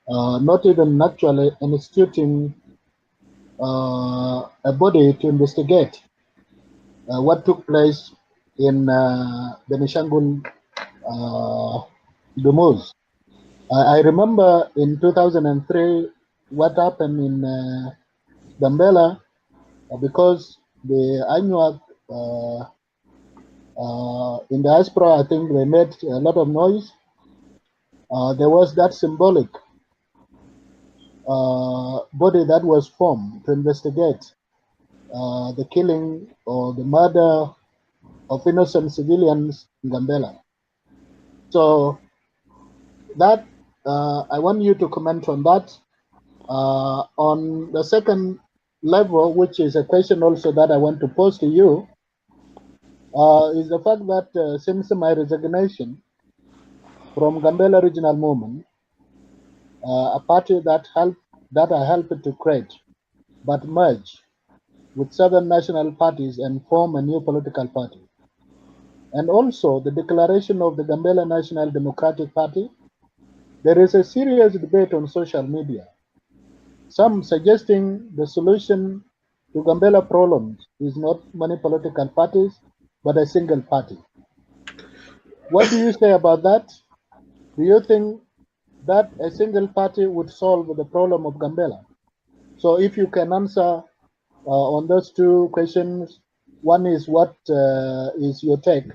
not even actually instituting a body to investigate what took place in Benishangul Gumuz? I remember in 2003 what happened in Gambela, because the Anuak in the diaspora, I think they made a lot of noise. There was that symbolic body that was formed to investigate the killing or the murder of innocent civilians in Gambela. So that I want you to comment on that. On the second level, which is a question also that I want to pose to you, is the fact that since my resignation from Gambela Regional Movement, a party that I helped to create, but merge with seven national parties and form a new political party. And also the declaration of the Gambela National Democratic Party, there is a serious debate on social media. Some suggesting the solution to Gambela problems is not many political parties, but a single party. What do you say about that? Do you think that a single party would solve the problem of Gambela? So if you can answer on those two questions, one is what is your take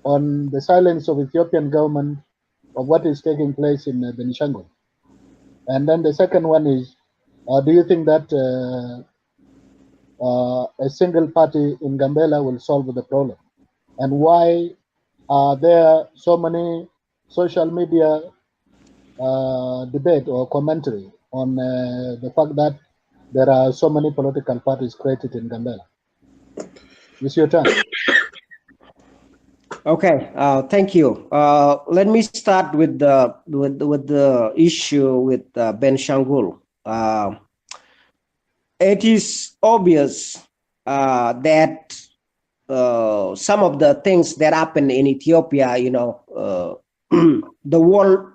on the silence of Ethiopian government of what is taking place in Benishangul? And then the second one is, do you think that a single party in Gambela will solve the problem? And why are there so many social media debate or commentary on the fact that there are so many political parties created in Gambela? It's your turn. Okay, thank you. Let me start with the issue with Benishangul. It is obvious that some of the things that happen in Ethiopia, the world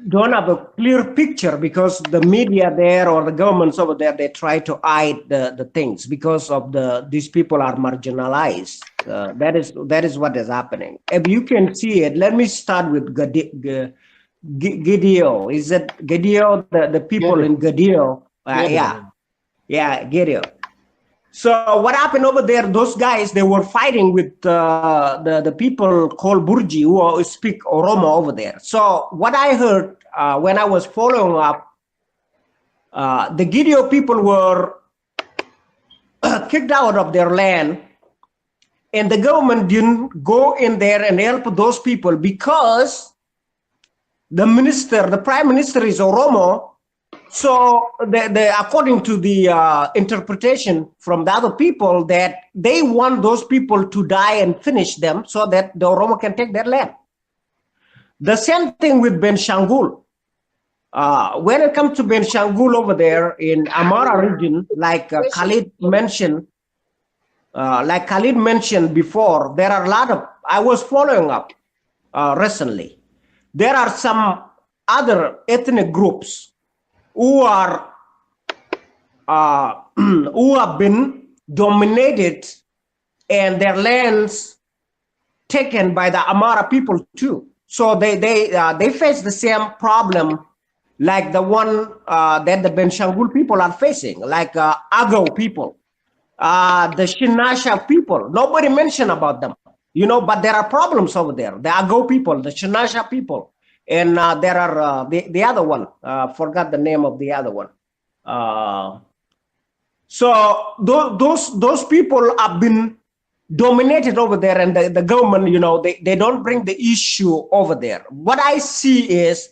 don't have a clear picture, because the media there or the governments over there, they try to hide the things because of these people are marginalized. That is what is happening. If you can see it, let me start with Gadio. Is it Gadio? The people in Gadio? Yeah, Gadio. So what happened over there? Those guys, they were fighting with the people called Burji, who speak Oromo over there. So what I heard when I was following up, the Gideon people were kicked out of their land, and the government didn't go in there and help those people because the prime minister is Oromo, So according to the interpretation from the other people, that they want those people to die and finish them so that the Oromo can take their land. The same thing with Benishangul. When it comes to Benishangul over there in Amara region, like Khalid mentioned, before, there are a lot of, I was following up recently. There are some other ethnic groups who are who have been dominated and their lands taken by the Amara people too. So they face the same problem like the one that the Benishangul people are facing, like Agao people, the Shinasha people. Nobody mentioned about them, you know, but there are problems over there. The Agao people, the Shinasha people, and there are the other one. Forgot the name of the other one. So those people have been dominated over there, and the government, you know, they don't bring the issue over there. What I see is,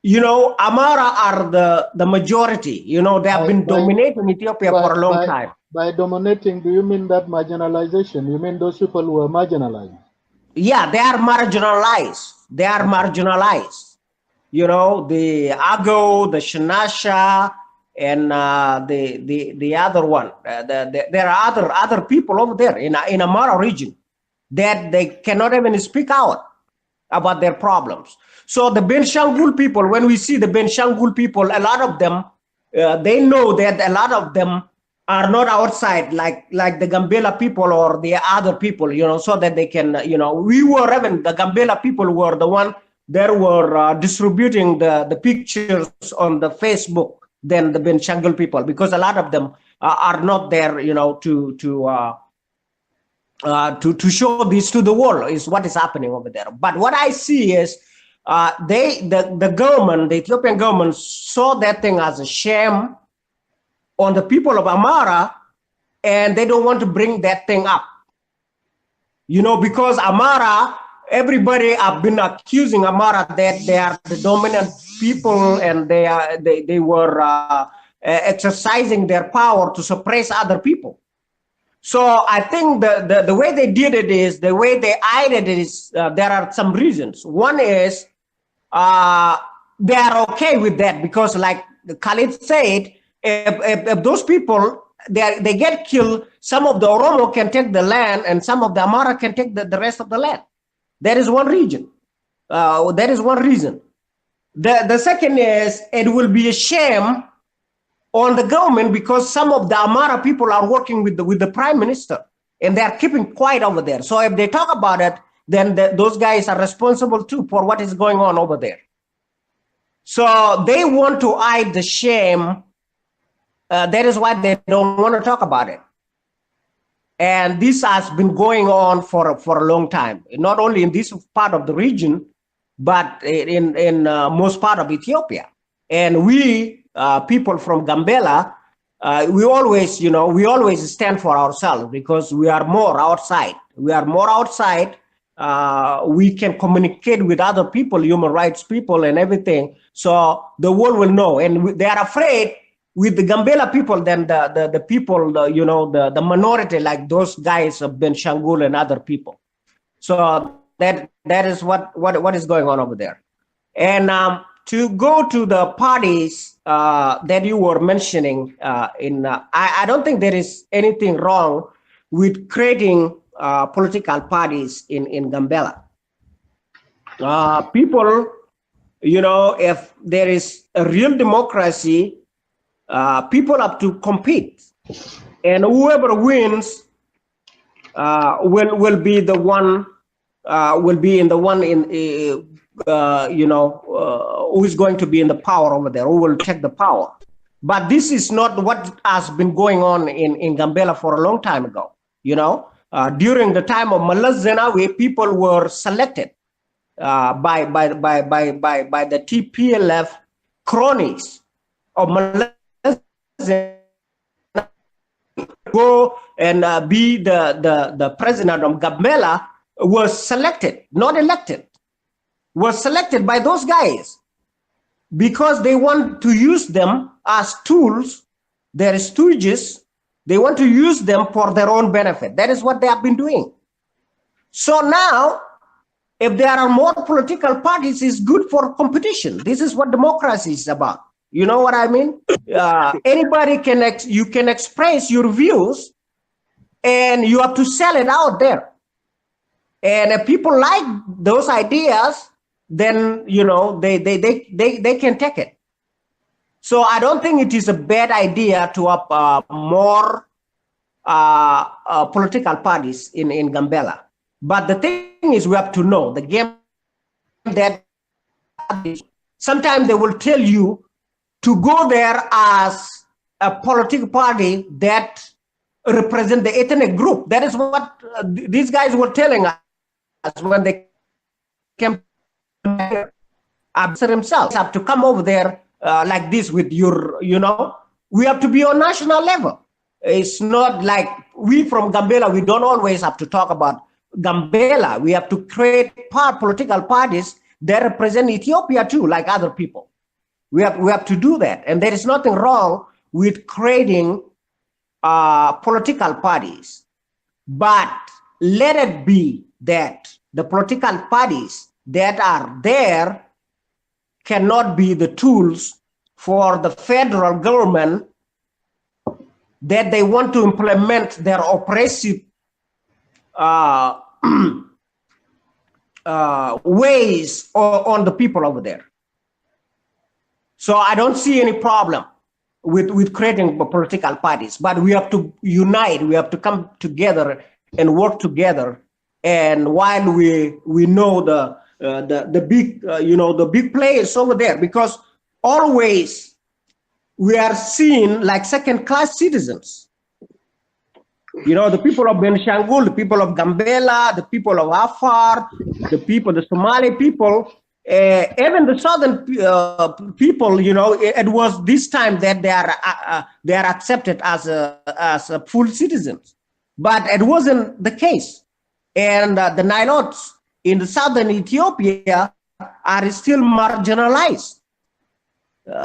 you know, Amara are the majority. You know, they have been dominating Ethiopia for a long time. By dominating, do you mean that marginalization? You mean those people who are marginalized? Yeah, they are marginalized. They are marginalized. You know, the Ago, the Shinasha, and the other one. There are other people over there in Amara region that they cannot even speak out about their problems. So the Benishangul people, when we see the Benishangul people, a lot of them, they know that a lot of them are not outside like the Gambela people or the other people, you know, so that they can, you know, we were even, the Gambela people were the one that were distributing the pictures on the Facebook than the Benishangul people, because a lot of them are not there, you know, to show this to the world is what is happening over there. But what I see is the government, the Ethiopian government, saw that thing as a shame on the people of Amara, and they don't want to bring that thing up. You know, because Amara, everybody have been accusing Amara that they are the dominant people, and they were exercising their power to suppress other people. So I think the way they did it is, the way they hide it is, there are some reasons. One is they are okay with that, because like Khalid said, if those people, they get killed, some of the Oromo can take the land and some of the Amara can take the rest of the land. That is one region. That is one reason. The second is, it will be a shame on the government, because some of the Amara people are working with the prime minister, and they are keeping quiet over there. So if they talk about it, then those guys are responsible too for what is going on over there. So they want to hide the shame. That is why they don't want to talk about it. And this has been going on for a long time, not only in this part of the region, but in most part of Ethiopia. And we, people from Gambela, we always, you know, we always stand for ourselves, because we are more outside. We are more outside. We can communicate with other people, human rights people and everything. So the world will know. And they are afraid with the Gambela people than the people, you know, the minority, like those guys of Benishangul and other people. So that is what is going on over there. And to go to the parties that you were mentioning, I don't think there is anything wrong with creating political parties in Gambela. People, you know, if there is a real democracy, people have to compete, and whoever wins will be the one, will be in the one in you know, who is going to be in the power over there, who will take the power. But this is not what has been going on in Gambela for a long time ago. You know, during the time of Meles Zenawi, people were selected by the TPLF cronies of Meles Zenawi, go and be the president of Gambela, was selected, not elected, was selected by those guys. because they want to use them as tools, their stooges. They want to use them for their own benefit. That is what they have been doing. So now, if there are more political parties, it's good for competition. This is what democracy is about. You know what I mean? Anybody you can express your views, and you have to sell it out there. And if people like those ideas, then they can take it. So I don't think it is a bad idea to have more political parties in Gambela. But the thing is, we have to know the game that sometimes they will tell you to go there as a political party that represent the ethnic group. That is what these guys were telling us when they came themselves have to come over there like this with your, we have to be on national level. It's not like we from Gambela, we don't always have to talk about Gambela. We have to create political parties that represent Ethiopia too, like other people. We have to do that. And there is nothing wrong with creating political parties. But let it be that the political parties that are there cannot be the tools for the federal government that they want to implement their oppressive ways on the people over there. So I don't see any problem with creating political parties, but we have to unite. We have to come together and work together. And while we know the big the big players over there, because always we are seen like second-class citizens. The people of Benishangul, the people of Gambela, the people of Afar, the Somali people, even the southern people. It was this time that they are accepted as a full citizens, but it wasn't the case. And the Nilotes in the southern Ethiopia are still marginalized.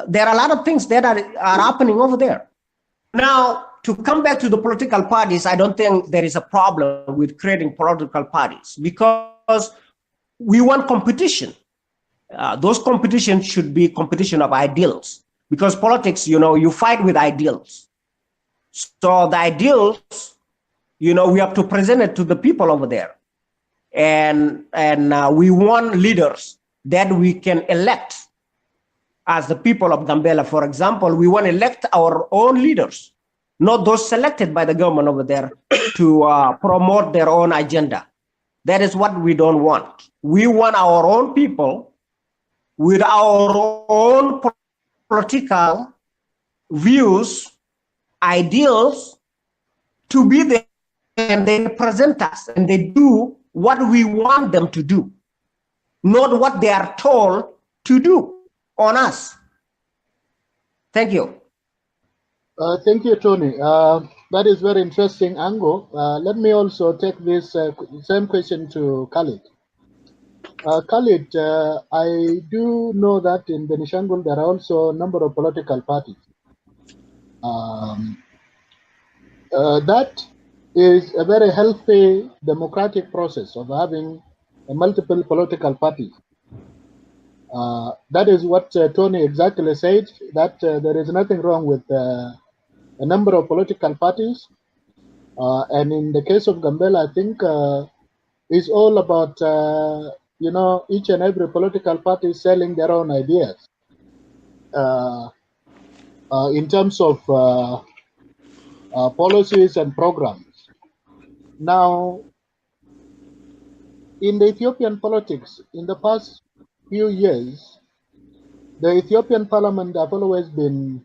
There are a lot of things that are happening over there. Now, to come back to the political parties, I don't think there is a problem with creating political parties because we want competition. Those competitions should be competition of ideals, because politics, you fight with ideals. So the ideals, we have to present it to the people over there. And we want leaders that we can elect as the people of Gambela. For example, we want to elect our own leaders, not those selected by the government over there to promote their own agenda. That is what we don't want. We want our own people with our own political views, ideals, to be there, and they represent us and they do what we want them to do, not what they are told to do on us. Thank you. Thank you, Tony. That is very interesting angle. Let me also take this same question to Khalid. Khalid, I do know that in Benishangul there are also a number of political parties. That is a very healthy democratic process of having multiple political parties. That is what Tony exactly said, that there is nothing wrong with a number of political parties. And in the case of Gambela, I think it's all about, each and every political party selling their own ideas in terms of policies and programs. Now, in the Ethiopian politics, in the past few years, the Ethiopian parliament have always been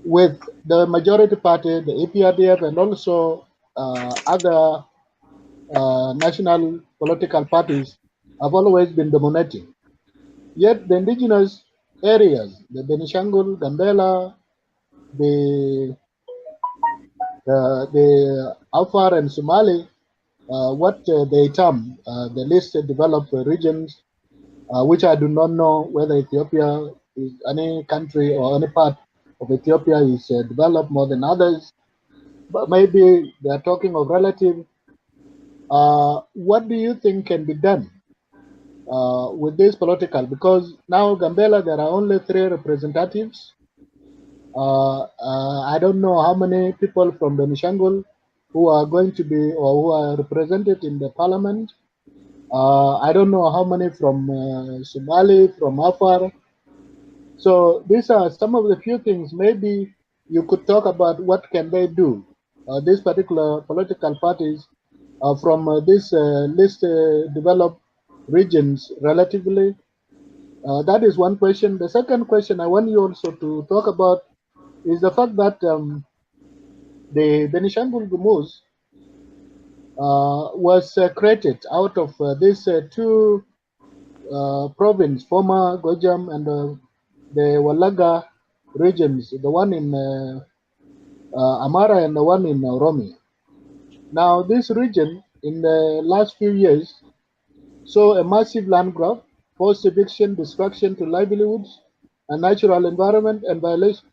with the majority party, the EPRDF, and also other national political parties have always been dominating. Yet the indigenous areas, the Benishangul, Gambela, the Afar and Somali, what they term the least developed regions, which I do not know whether Ethiopia is any country or any part of Ethiopia is developed more than others, but maybe they are talking of relative. What do you think can be done with this political? Because now Gambela, there are only 3 representatives. I don't know how many people from Benishangul who are going to be or who are represented in the parliament. I don't know how many from Somali, from Afar. So these are some of the few things maybe you could talk about what can they do. These particular political parties from this least developed regions relatively. That is one question. The second question I want you also to talk about is the fact that the Benishangul Gumuz was created out of these 2 province, former Gojam and the Walaga regions, the one in Amara and the one in Oromi. Now, this region in the last few years saw a massive land grab, forced eviction, destruction to livelihoods and natural environment, and violation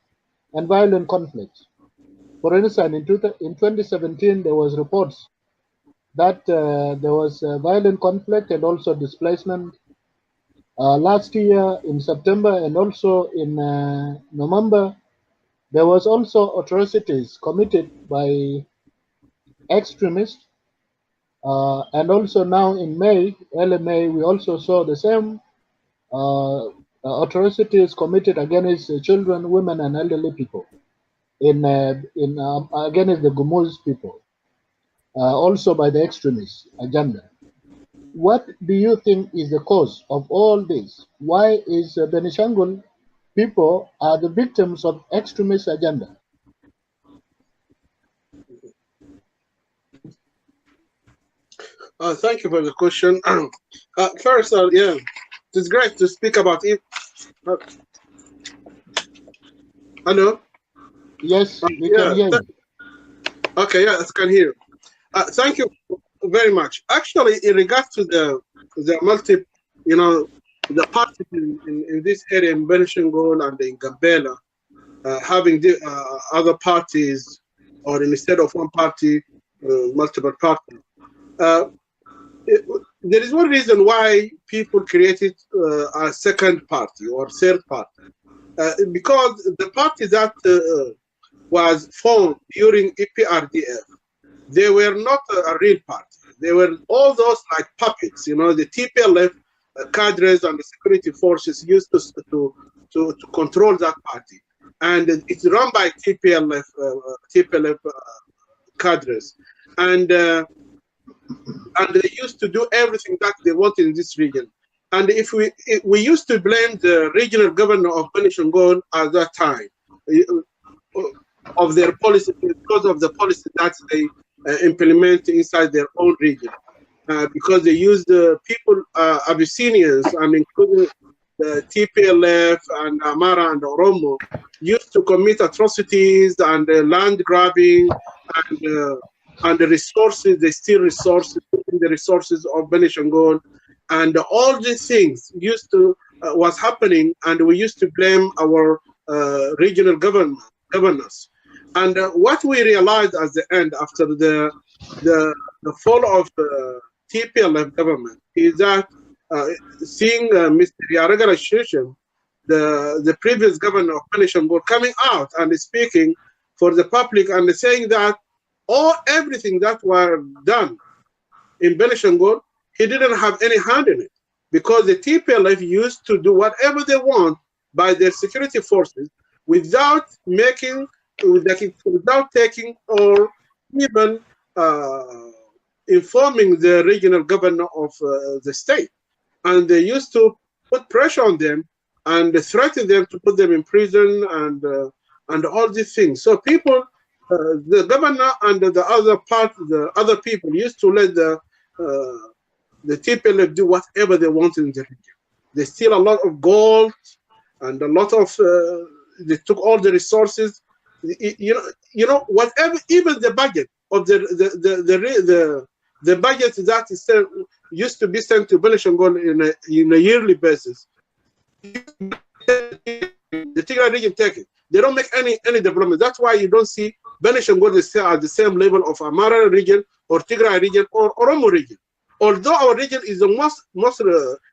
and violent conflicts. For instance, in 2017, there was reports that there was violent conflict and also displacement. Last year in September and also in November, there was also atrocities committed by extremists. And also now in May, early May, we also saw the same atrocities committed against children, women, and elderly people against the Gumuz people, also by the extremist agenda. What do you think is the cause of all this? Why is Benishangul people are the victims of extremist agenda? Thank you for the question. First, yeah, it's great to speak about it. Hello? Yes, we can Yeah. hear you. Okay, yeah, I can hear. Thank you very much. Actually, in regards to the multi, you know, the parties in this area in Benishangul and in Gambela, having the other parties, or instead of one party, multiple parties. Uh, there is one reason why people created a second party or third party, because the party that was formed during EPRDF, they were not a real party. They were all those like puppets, the TPLF cadres and the security forces used to control that party, and it's run by TPLF cadres, and they used to do everything that they wanted in this region. And if we used to blame the regional governor of Benishangul at that time of their policy, because of the policy that they implement inside their own region, because they use the people, Abyssinians, and including the TPLF and Amara and Oromo, used to commit atrocities and land grabbing and the resources, they steal resources, the resources of Benishangul, and all these things used to was happening, and we used to blame our regional governors. And what we realized at the end, after the fall of the TPLF government, is that seeing Mr. Yaragara Shishim, the previous governor of Benishangul, coming out and speaking for the public and saying that everything that were done in Benishangul, he didn't have any hand in it, because the TPLF used to do whatever they want by their security forces without taking or even informing the regional governor of the state. And they used to put pressure on them and threaten them to put them in prison and all these things. So people, the governor and the other people used to let the TPLF do whatever they wanted in the region. They steal a lot of gold and a lot of. They took all the resources. Whatever, even the budget of the budget that is used to be sent to Benishangul in a yearly basis. The Tigray region take it. They don't make any development. That's why you don't see Benishangul is still at the same level of Amara region or Tigray region or Oromo region. Although our region is the most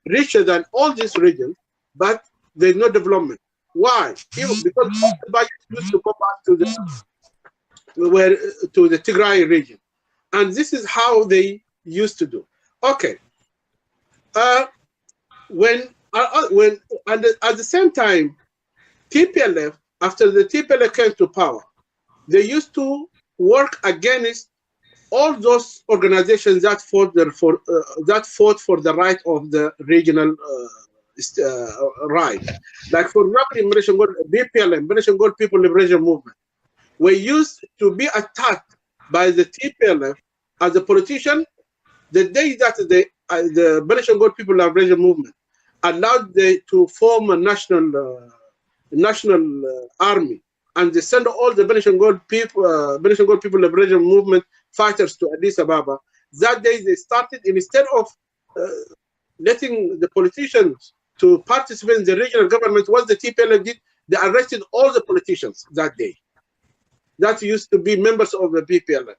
richer than all these regions, but there's no development. Why? Because all the budget used to go back to the Tigray region, and this is how they used to do. Okay. When at the same time, TPLF, after the TPLF came to power, they used to work against all those organizations that fought for the right of the regional right. Like for example, in Benishangul, BPLM, Benishangul People Liberation Movement, were used to be attacked by the TPLF as a politician the day that the Benishangul People Liberation Movement allowed them to form a national army, and they send all the Benishangul People Liberation Movement fighters to Addis Ababa. That day they started, instead of letting the politicians to participate in the regional government, what the TPLF did, they arrested all the politicians that day that used to be members of the BPLF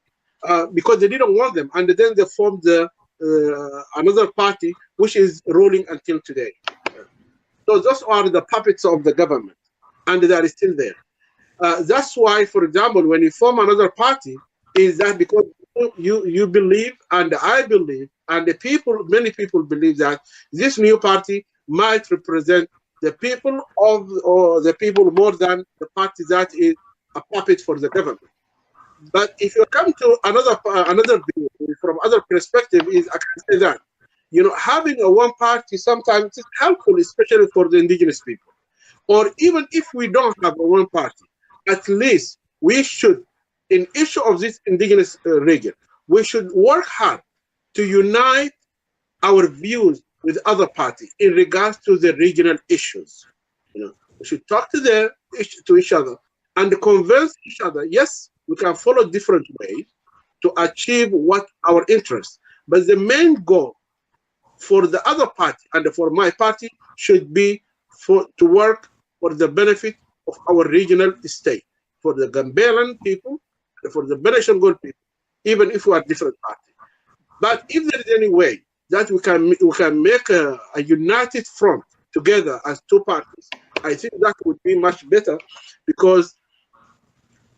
because they didn't want them, and then they formed another party which is ruling until today. So those are the puppets of the government, and they are still there. That's why, for example, when you form another party, is that because you believe, and I believe, and many people believe that this new party might represent the people or the people more than the party that is a puppet for the government. But if you come to another view from other perspective, is I can say that having a one party sometimes is helpful, especially for the indigenous people. Or even if we don't have a one party, at least we should, in issue of this indigenous region, we should work hard to unite our views with other parties in regards to the regional issues. We should talk to each other and convince each other. Yes, we can follow different ways to achieve what our interests, but the main goal for the other party and for my party should be to work for the benefit of our regional state, for the Gambelan people, and for the Benishangul people, even if we are different parties. But if there is any way that we can make a united front together as two parties, I think that would be much better, because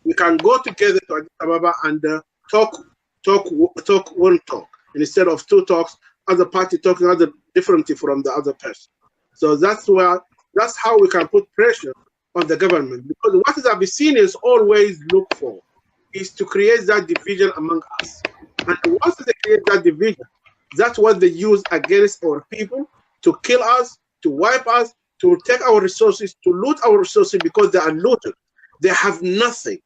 we can go together to Addis Ababa and talk one talk instead of two talks. Other party talking other differently from the other person. So that's how we can put pressure on the government, because what the Abyssinians always look for is to create that division among us. And once they create that division, that's what they use against our people, to kill us, to wipe us, to take our resources, to loot our resources, because they are looted. They have nothing.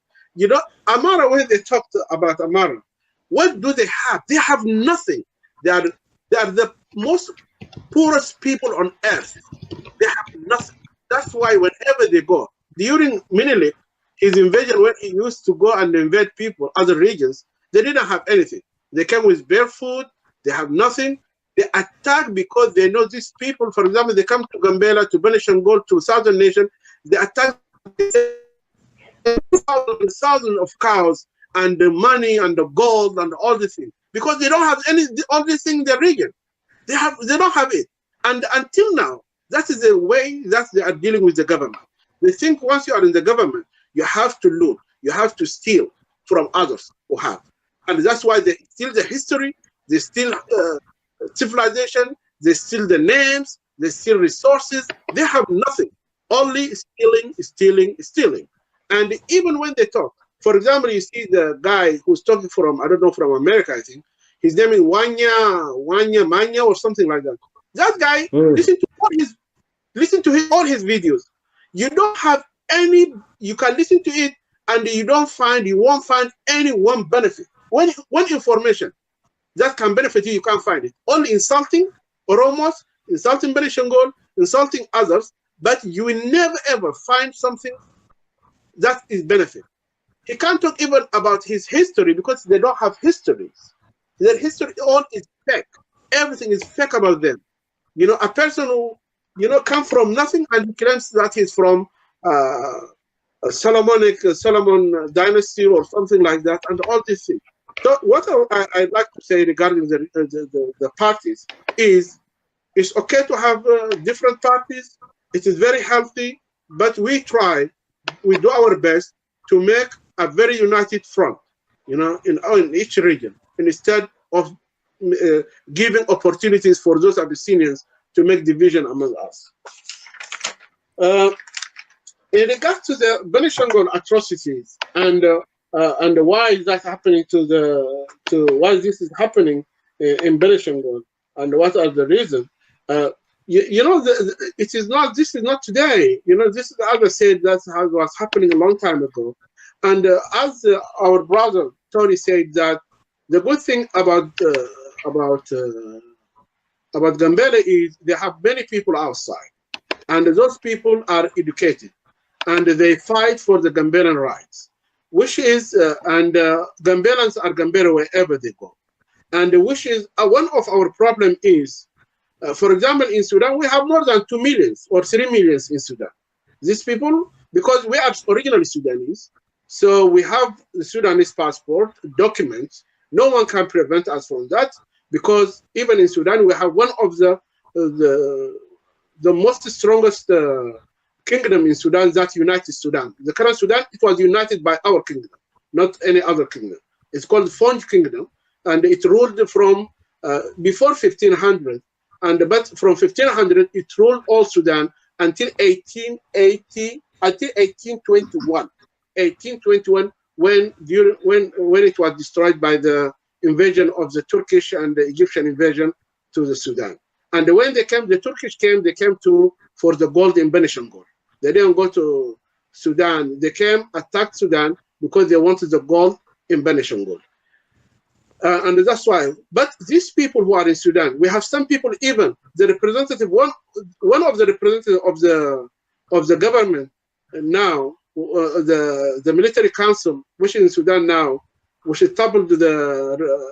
Amara, when they talk about Amara, what do they have? They have nothing. They are the most poorest people on earth. They have nothing. That's why whenever they go, during Menelik, his invasion, when he used to go and invade people, other regions, they didn't have anything. They came with bare food. They have nothing. They attack because they know these people. For example, they come to Gambela, to Benishangul, to Southern Nation. They attack thousands of cows and the money and the gold and all the things, because they don't have all these things in their region. They don't have it. And until now, that is the way that they are dealing with the government. They think once you are in the government, you have to loot, you have to steal from others who have. And that's why they steal the history, they steal civilization, they steal the names, they steal resources. They have nothing, only stealing. And even when they talk, for example, you see the guy who's talking from, I don't know, from America, I think. His name is Wanya Manya or something like that. That guy, listen to all his videos. You don't have any, you can listen to it and you won't find any one benefit. One information that can benefit you can't find it. Only insulting Oromos, insulting Benishangul, insulting others, but you will never ever find something that is benefit. He can't talk even about his history because they don't have histories. Their history all is fake. everything is fake about them. You know, a person who, you know, come from nothing and he claims that he's from a Solomon dynasty or something like that, and all these things. So what I'd like to say regarding the parties is, it's okay to have different parties. It is very healthy, but we do our best to make a very united front, you know, in each region, and instead of giving opportunities for those Abyssinians to make division among us. In regard to the Benishangul atrocities and why is that happening why this is happening in Benishangul and what are the reasons? You know, this is not today. You know, this is, as I said, that's how it was happening a long time ago. And as our brother Tony said, that the good thing about Gambela is they have many people outside, and those people are educated, and they fight for the Gambelan rights, which is, Gambelans are Gambela wherever they go. And which is, one of our problem is, for example, in Sudan, we have more than 2 million or 3 million in Sudan. These people, because we are originally Sudanese, so we have the Sudanese passport, documents. No one can prevent us from that, because even in Sudan, we have one of the most strongest kingdom in Sudan, that United Sudan. The current Sudan, it was united by our kingdom, not any other kingdom. It's called Fonj Kingdom, and it ruled from before 1500, but from 1500 it ruled all Sudan until 1821. 1821, when it was destroyed by the invasion of the Turkish and the Egyptian invasion to the Sudan. And when they came, the Turkish came, they came for the gold in Benishangul. They didn't go to Sudan. They came, attacked Sudan because they wanted the gold in Benishangul. And that's why. But these people who are in Sudan, we have some people, even the representative, one of the representatives of the government now, the military council, which is in Sudan now, which is toppled the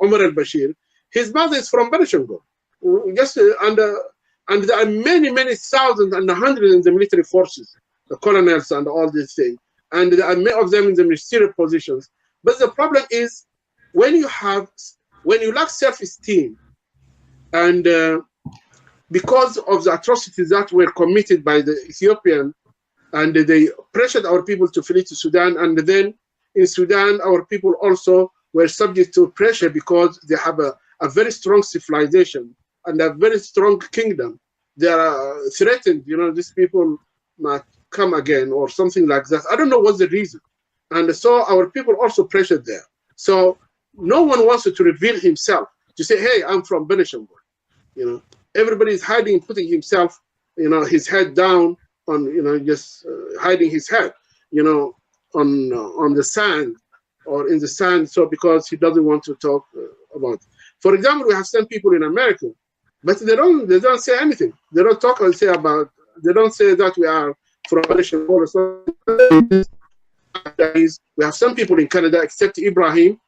Omar al-Bashir, his mother is from Benishangul. Just and there are many thousands and hundreds in the military forces, the colonels and all these things, and there are many of them in the ministerial positions. But the problem is, when you lack self-esteem, and because of the atrocities that were committed by the Ethiopian, and they pressured our people to flee to Sudan, and then in Sudan, our people also were subject to pressure because they have a very strong civilization and a very strong kingdom. They are threatened, you know, these people might come again or something like that. I don't know what's the reason. And so our people also pressured there. So no one wants to reveal himself, to say, hey, I'm from Benishangul. You know, everybody is hiding, putting himself, you know, his head down on, you know, just hiding his head, you know, on the sand or in the sand. So because he doesn't want to talk about it. For example, we have some people in America, but they don't say anything. They don't talk and say about. They don't say that we are from Benishangul or something. We have some people in Canada, except Ibrahim,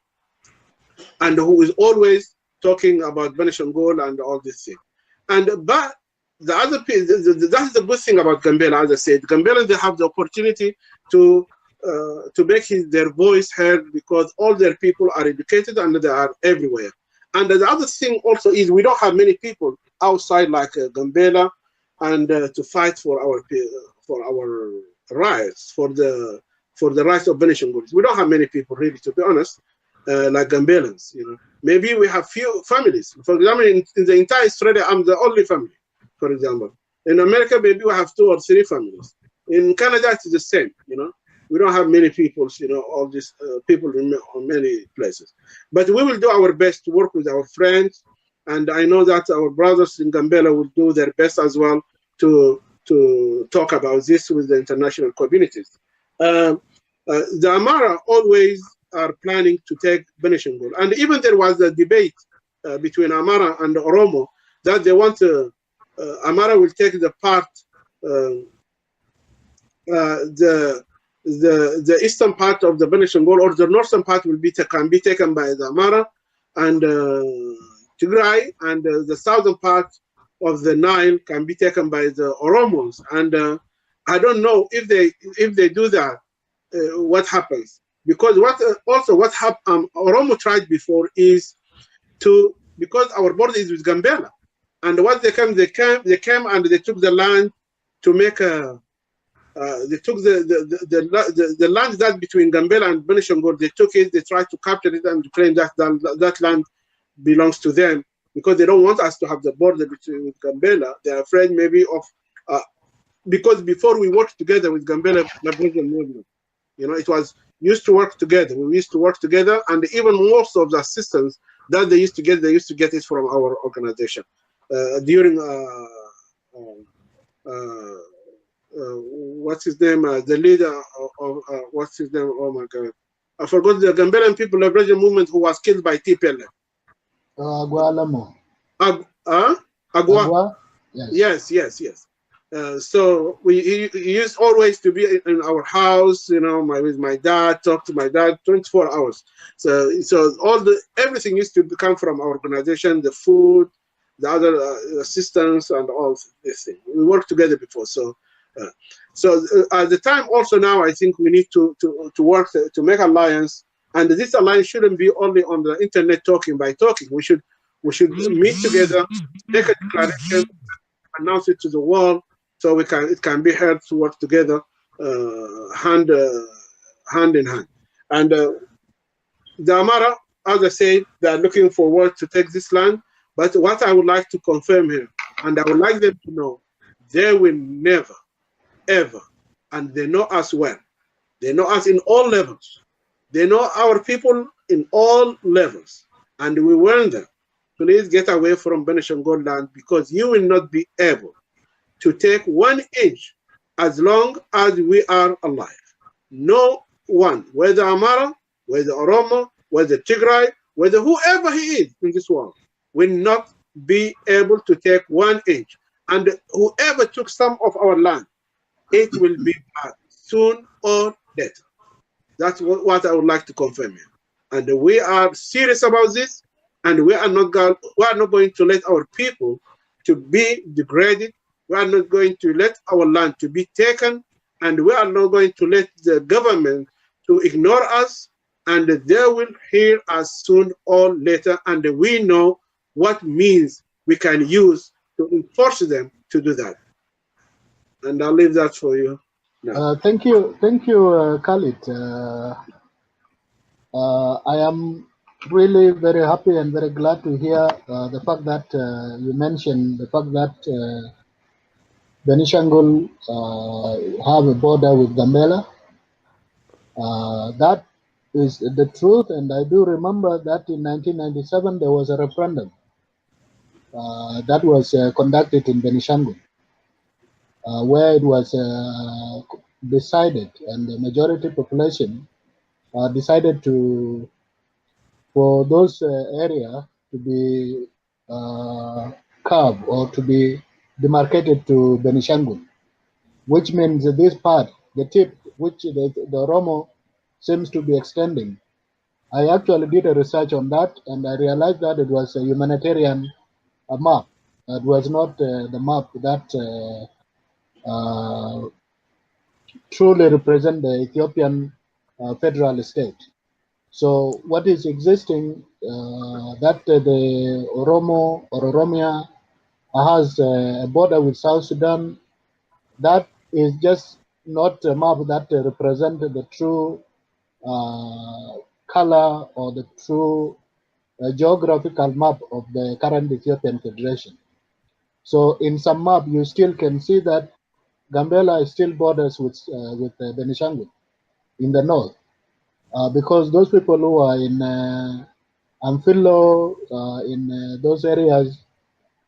and who is always talking about Benishangul and all this thing. But the other piece, that's the good thing about Gambela, as I said. Gambela, they have the opportunity to make their voice heard, because all their people are educated and they are everywhere. And the other thing also is, we don't have many people outside like Gambela, and to fight for our rights, for the rights of Benishangul. We don't have many people, really, to be honest, like Gambelans. You know, maybe we have few families. For example, in the entire Australia, I'm the only family. For example, in America, maybe we have 2 or 3 families. In Canada, it's the same. You know, we don't have many people. You know, all these people in many places. But we will do our best to work with our friends, and I know that our brothers in Gambela will do their best as well to talk about this with the international communities. The Amara always are planning to take Benishangul, and even there was a debate between Amara and Oromo that they want to. Amara will take the part, the eastern part of the Benishangul, or the northern part will can be taken by the Amara, and Tigray, and the southern part of the Nile can be taken by the Oromos. And I don't know if they do that, what happens? Because what Oromo tried before is to, because our border is with Gambela, and what they came and they took the land to make a. They took the land that between Gambela and Benishangul. They took it. They tried to capture it and to claim that land belongs to them, because they don't want us to have the border between with Gambela. They're afraid maybe of because before we worked together with Gambela Liberation Movement, it was used to work together. We used to work together, and even most of the assistance that they used to get it from our organization during what's his name? The leader of what's his name? Oh my God, I forgot, the Gambian People Liberation Movement who was killed by TPLF. Agualamo. Agua. Agua? Yes. Yes. So he used always to be in our house, with my dad, talk to my dad 24 hours. So everything used to come from our organization, the food, the other assistance, and all this thing. We worked together before, so at the time also now I think we need to work to make alliance, and this alliance shouldn't be only on the internet talking. We should meet together, make a declaration, announce it to the world, so it can be heard to work together hand in hand. And the Amara, as I said, they are looking forward to take this land. But what I would like to confirm here, and I would like them to know, they will never, ever, and they know us well. They know us in all levels. They know our people in all levels. And we warn them, please get away from Benishangul land, because you will not be able to take 1 inch as long as we are alive. No one, whether Amara, whether Oromo, whether Tigray, whether whoever he is in this world, will not be able to take 1 inch. And whoever took some of our land, it will be bad soon or later. That's what I would like to confirm here. And we are serious about this, and we are not going to let our people to be degraded. We are not going to let our land to be taken, and we are not going to let the government to ignore us, and they will hear us soon or later, and we know what means we can use to enforce them to do that. And I'll leave that for you now. Thank you, Khalid. I am really very happy and very glad to hear the fact that you mentioned the fact that Benishangul have a border with Gambela. That is the truth, and I do remember that in 1997 there was a referendum that was conducted in Benishangul, where it was decided, and the majority population decided for those area to be carved or to be demarcated to Benishangul, which means that this part, the tip which the Oromo seems to be extending. I actually did a research on that, and I realized that it was a humanitarian map. It was not the map that truly represent the Ethiopian federal state. So what is existing that the Oromo or Oromia has a border with South Sudan, that is just not a map that represent the true color or the true geographical map of the current Ethiopian Federation. So in some map, you still can see that Gambela is still borders with Benishangul in the north, because those people who are in Amphilo, in those areas,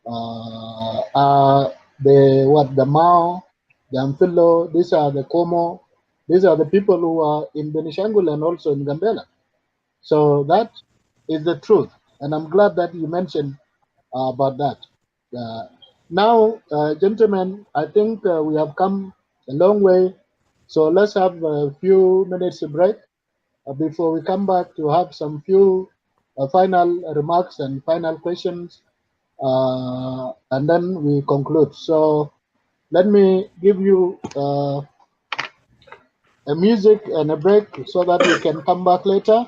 are the Mao, the Amphilo, these are the Como, these are the people who are in Benishangul and also in Gambela. So that is the truth, and I'm glad that you mentioned about that. Now, gentlemen, I think we have come a long way, so let's have a few minutes break before we come back to have some few final remarks and final questions, and then we conclude. So let me give you a music and a break so that we can come back later.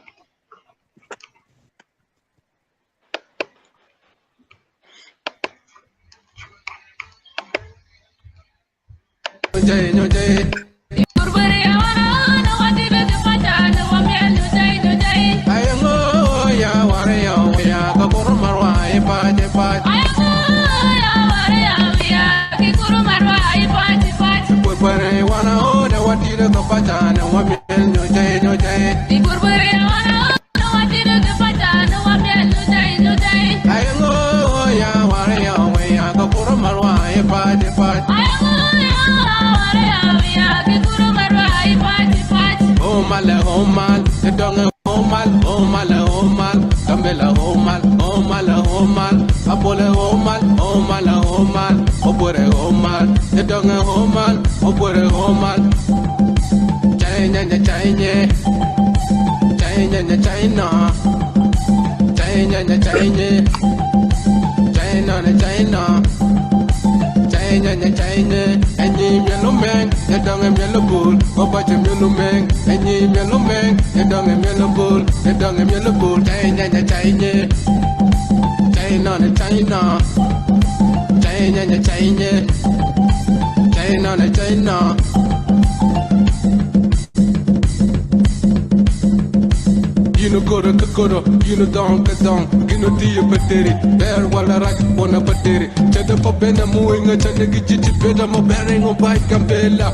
You know don kadong, you know tia bateri, bear wala rak wana bateri. Chada pa bena muinga chada gichichi beda mo bearing o bai gambela,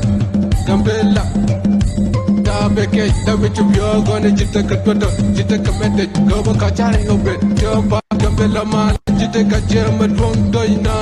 gambela. Da beke da bichu yo gonna jita katwada, jita kamete, go ba kachari o bet, jumpa gambela man, jita kachema drong doi na.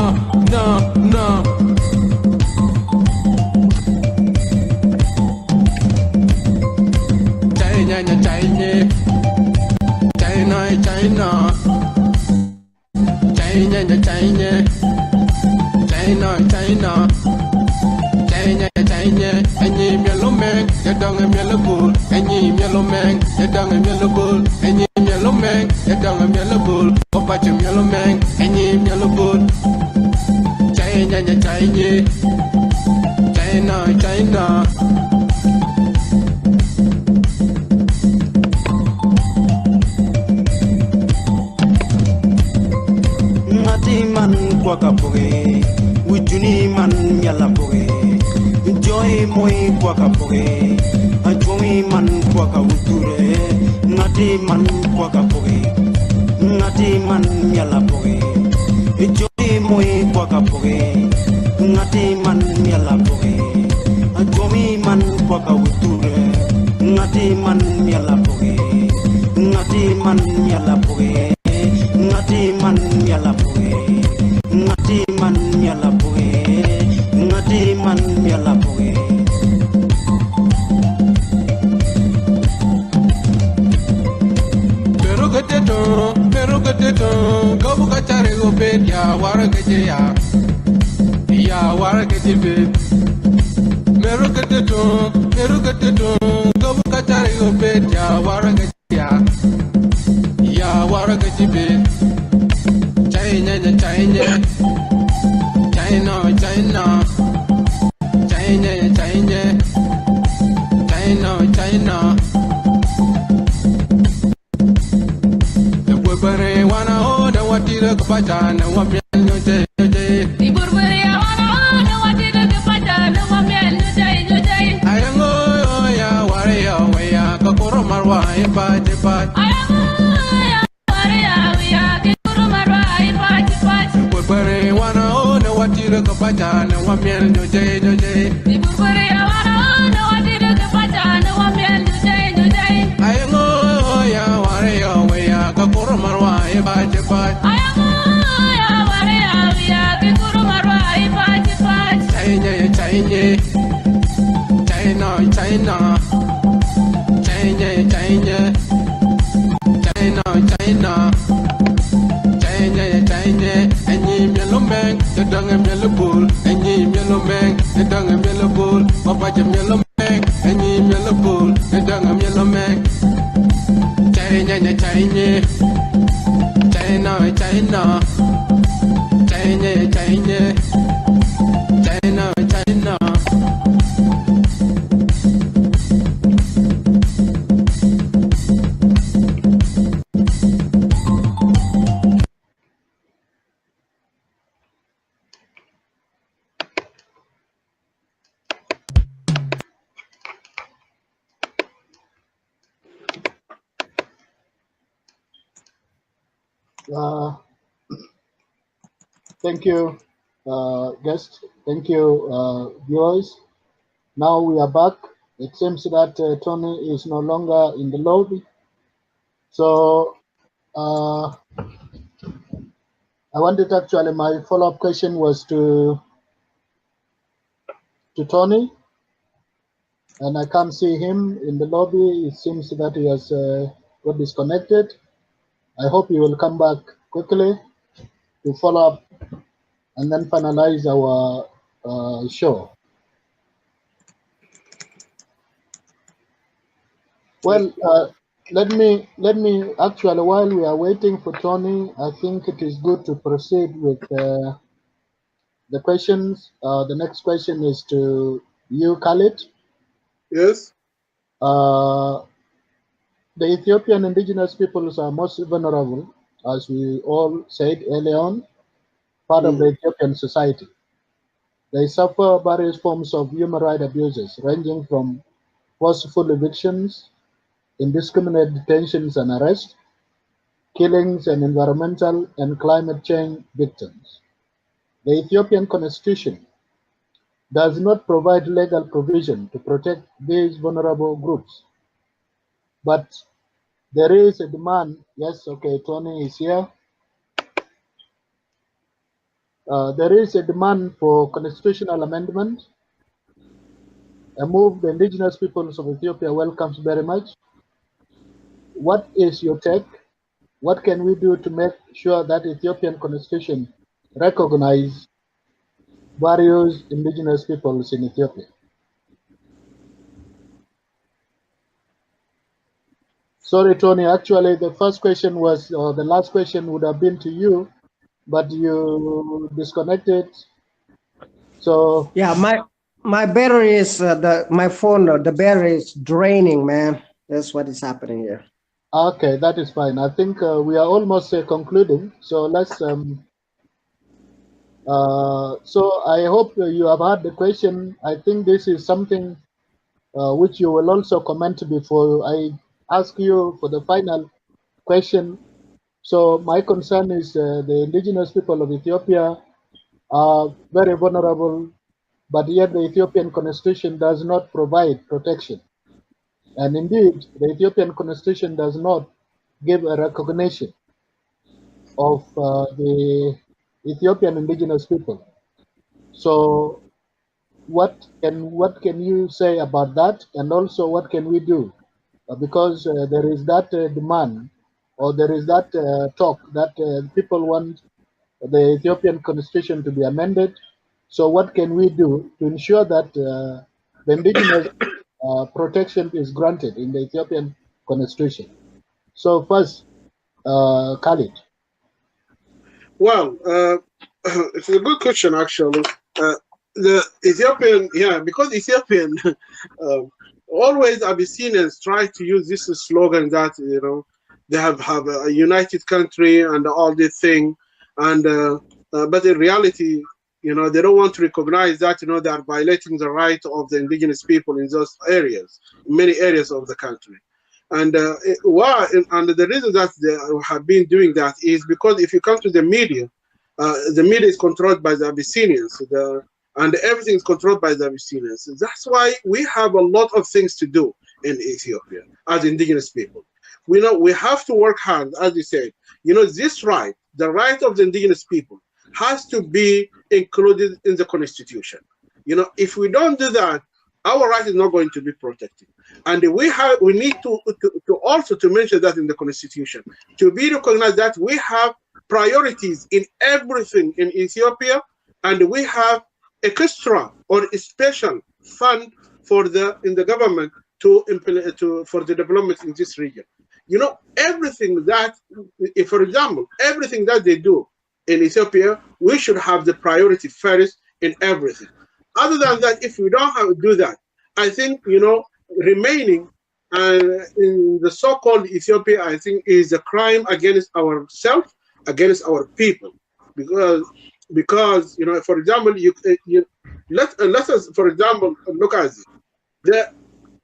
China, China, China, China, China. Uh, Thank you, guest. Thank you, viewers. Now we are back. It seems that Tony is no longer in the lobby. So I wanted actually, my follow-up question was to Tony, and I can't see him in the lobby. It seems that he has got disconnected. I hope he will come back quickly to follow up and then finalize our show. Well, let me actually, while we are waiting for Tony, I think it is good to proceed with the questions. The next question is to you, Khalid. Yes. The Ethiopian indigenous peoples are most vulnerable, as we all said earlier on, part of the Ethiopian society. They suffer various forms of human rights abuses, ranging from forceful evictions, indiscriminate detentions and arrests, killings, and environmental and climate change victims. The Ethiopian constitution does not provide legal provision to protect these vulnerable groups, but there is a demand. Yes, okay, Tony is here. There is a demand for constitutional amendment, a move the indigenous peoples of Ethiopia welcomes very much. What is your take? What can we do to make sure that Ethiopian constitution recognize various indigenous peoples in Ethiopia? Sorry, Tony. Actually, the first question was, or the last question would have been to you, but you disconnected. So Yeah, my battery is my phone. The battery is draining, man. That's what is happening here. okay, that is fine. I think we are almost concluding. So let's. So I hope you have heard the question. I think this is something which you will also comment before I ask you for the final question. So my concern is the indigenous people of Ethiopia are very vulnerable, but yet the Ethiopian constitution does not provide protection. And indeed, the Ethiopian constitution does not give a recognition of the Ethiopian indigenous people. So what can you say about that? And also, what can we do? Because there is that demand, or there is that talk that people want the Ethiopian constitution to be amended. So what can we do to ensure that the indigenous protection is granted in the Ethiopian constitution? So first, Khalid. Well, it's a good question actually. The Ethiopian, yeah, because Ethiopian always Abyssinians try to use this slogan that they have a united country and all this thing, and but in reality, they don't want to recognize that they are violating the right of the indigenous people in those areas, in many areas of the country. And why? And the reason that they have been doing that is because if you come to the media is controlled by the Abyssinians, and everything is controlled by the Abyssinians. That's why we have a lot of things to do in Ethiopia as indigenous people. We have to work hard, as you said. This right, the right of the indigenous people, has to be included in the constitution. If we don't do that, our right is not going to be protected. And we need to also to mention that in the constitution, to be recognized that we have priorities in everything in Ethiopia, and we have extra or a special fund in the government for the development in this region. You know, everything that, if, for example, everything that they do in Ethiopia, we should have the priority first in everything. Other than that, if we don't have to do that, I think, you know, remaining in the so-called Ethiopia, I think, is a crime against ourselves, against our people, because you know, for example, let us, for example, look at this. The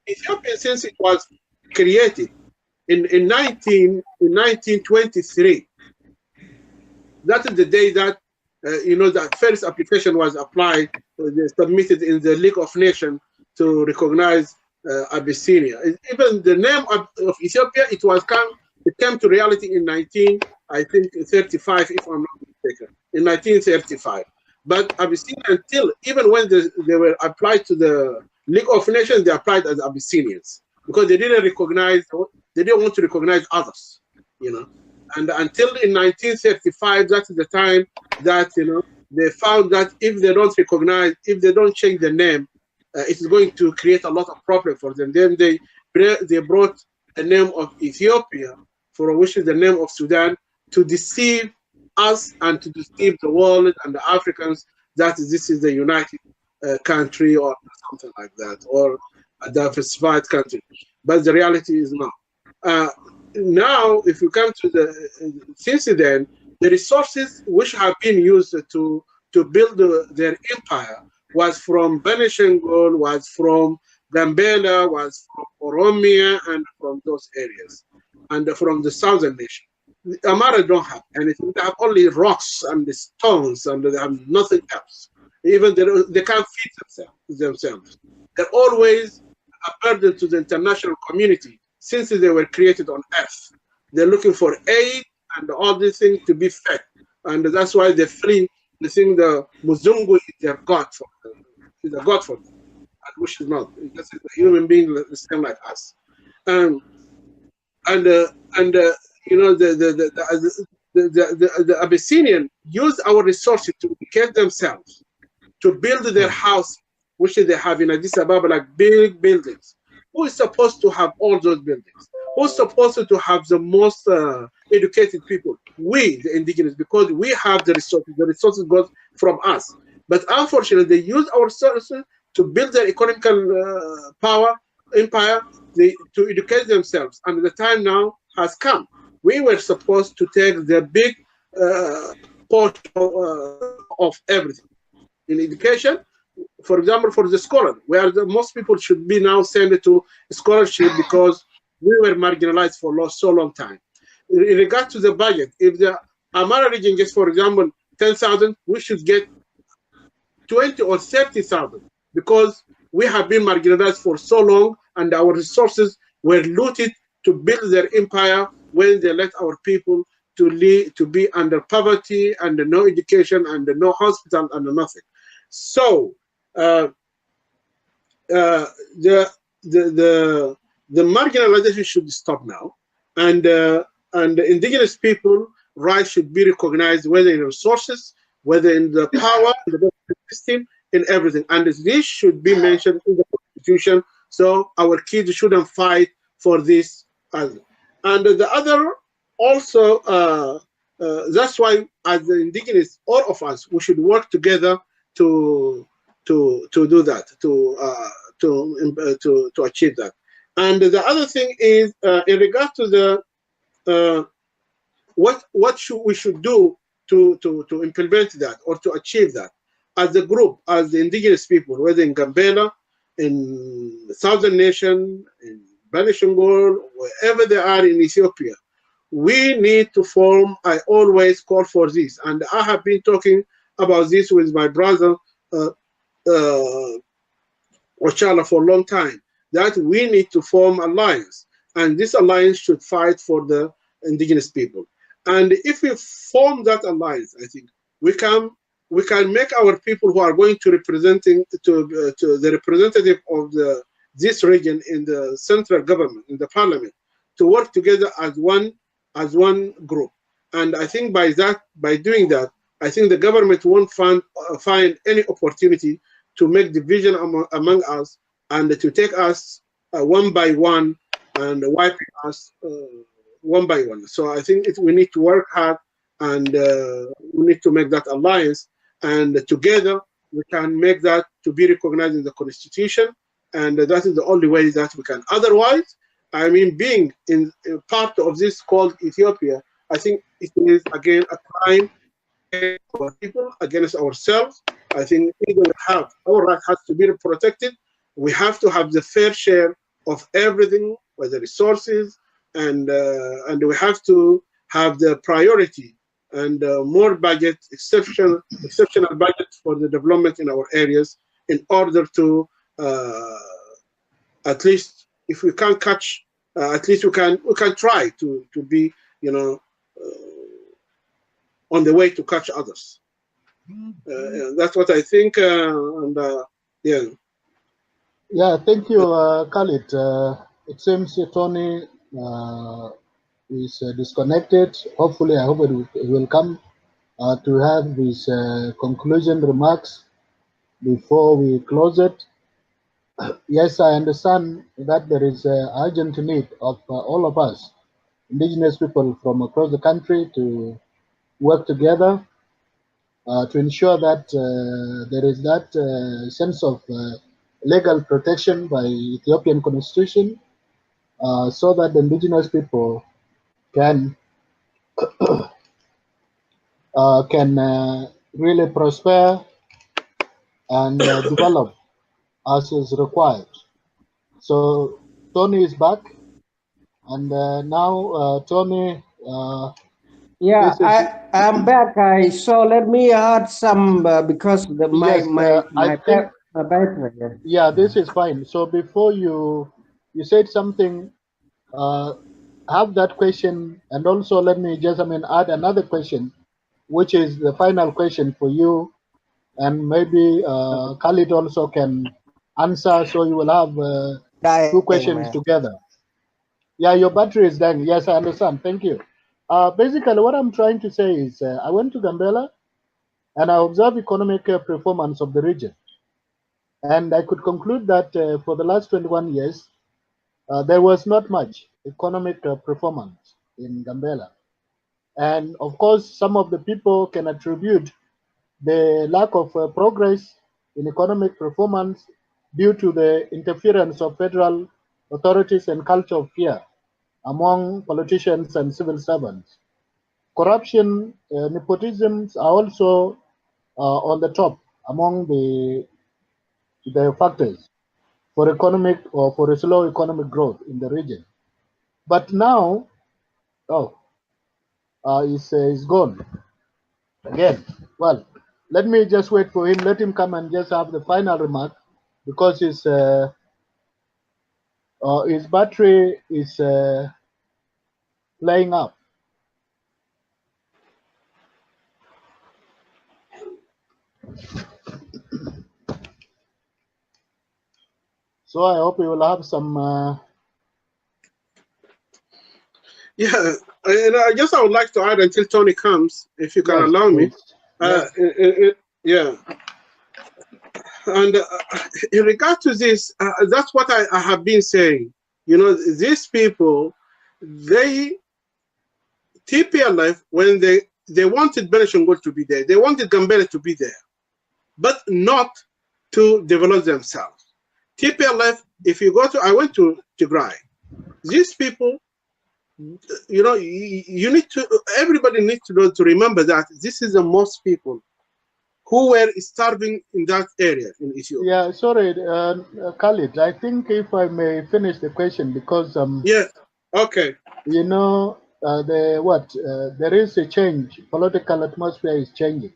Ethiopia, since it was created in 1923, that is the day that you know, that first application was applied, submitted in the League of Nations to recognize Abyssinia. Even the name of Ethiopia, it came to reality in 1935, if I'm not mistaken, in 1935. But Abyssinia, until even when they were applied to the League of Nations, they applied as Abyssinians because they didn't want to recognize others, you know. And until in 1935, that is the time that, you know, they found that if they don't change the name, it is going to create a lot of problem for them. Then they brought the name of Ethiopia, for which is the name of Sudan, to deceive us and to deceive the world and the Africans that this is the united country or something like that, or a diversified country. But the reality is not. Now, if you come to since then, the resources which have been used to build their empire was from Benishangul, was from Gambela, was from Oromia, and from those areas, and from the southern nation. The Amara don't have anything. They have only rocks and the stones, and they have nothing else. Even they can't feed themselves. They're always a burden to the international community since they were created on Earth. They're looking for aid and all these things to be fed, and that's why they flee. They think the Muzungu is their god for them. Is a god for them, which is not. It's a human being the same like us. You know, the Abyssinian use our resources to educate themselves, to build their house, which they have in Addis Ababa, like big buildings. Who is supposed to have all those buildings? Who's supposed to have the most educated people? We, the indigenous, because we have the resources. The resources go from us. But unfortunately, they use our resources to build their economical empire, to educate themselves. And the time now has come. We were supposed to take the big portion of everything. In education, for example, for the scholar, where most people should be now sent to scholarship because we were marginalized for so long time. In regard to the budget, if the Amara region gets, for example, 10,000, we should get 20 or 30,000 because we have been marginalized for so long and our resources were looted to build their empire when they let our people to be under poverty and no education and no hospital and nothing. So the marginalization should stop now, and the indigenous people rights should be recognized, whether in resources, whether in the power, in the system, in everything. And this should be mentioned in the constitution, so our kids shouldn't fight for this. And the other also, that's why as the indigenous, all of us, we should work together to do that, to achieve that. And the other thing is in regard to the what we should do to implement that or to achieve that as a group, as the indigenous people, whether in Gambela, in the southern nation, in Benishangul, wherever they are in Ethiopia, we need to form. I always call for this, and I have been talking about this with my brother Ochala for a long time, that we need to form alliance, and this alliance should fight for the indigenous people. And if we form that alliance, I think we can make our people who are going to representing to the representative of this region in the central government, in the parliament, to work together as one group. And I think by doing that, I think the government won't find any opportunity to make division among us and to take us one by one and wiping us one by one. So I think we need to work hard, and we need to make that alliance, and together we can make that to be recognized in the constitution, and that is the only way that we can. Otherwise, I mean, being in part of this called Ethiopia, I think it is again a crime against our people, against ourselves. I think either we have our right has to be protected. We have to have the fair share of everything, with the resources, and we have to have the priority and more budget, exceptional budget for the development in our areas, in order to at least, if we can't catch, at least we can try to be, you know, on the way to catch others. That's what I think, and yeah. Yeah, thank you, Khalid. It seems Tony is disconnected. Hopefully, I hope it will come to have his conclusion remarks before we close it. Yes, I understand that there is urgent need of all of us, indigenous people from across the country, to work together to ensure that there is that sense of legal protection by Ethiopian constitution, so that the indigenous people can really prosper and develop as is required. So Tony is back, and now Tony, Yeah, this is I'm back. So let me add some because yes. I think my battery. yeah, this is fine. So before you said something, uh, have that question, and also let me just add another question, which is the final question for you, and maybe Khalid also can answer, so you will have two Dying, questions man. together. Yeah, your battery is dying. Yes, I understand. Thank you. Basically, what I'm trying to say is I went to Gambela and I observed economic performance of the region. And I could conclude that for the last 21 years, there was not much economic performance in Gambela. And of course, some of the people can attribute the lack of progress in economic performance due to the interference of federal authorities and culture of fear among politicians and civil servants. Corruption, nepotism are also on the top among the factors for economic or for a slow economic growth in the region. But now, oh, he's gone again. Well, let me just wait for him. Let him come and just have the final remark, because his battery is playing up. So I hope he will have some. Yeah, and I guess I would like to add until Tony comes, if you can Yes, allow me. please. Yes. Yeah, and in regard to this, that's what I have been saying. You know, these people, they TPLF, when they wanted Benishangul to be there, they wanted Gambela to be there, but not to develop themselves. TPLF, if you go to, I went to Tigray. These people, you know, you need to, everybody needs to know, to remember that this is the most people who were starving in that area in Ethiopia. Yeah, sorry, Khalid. I think if I may finish the question, because yeah, okay. You know, there is a change. Political atmosphere is changing,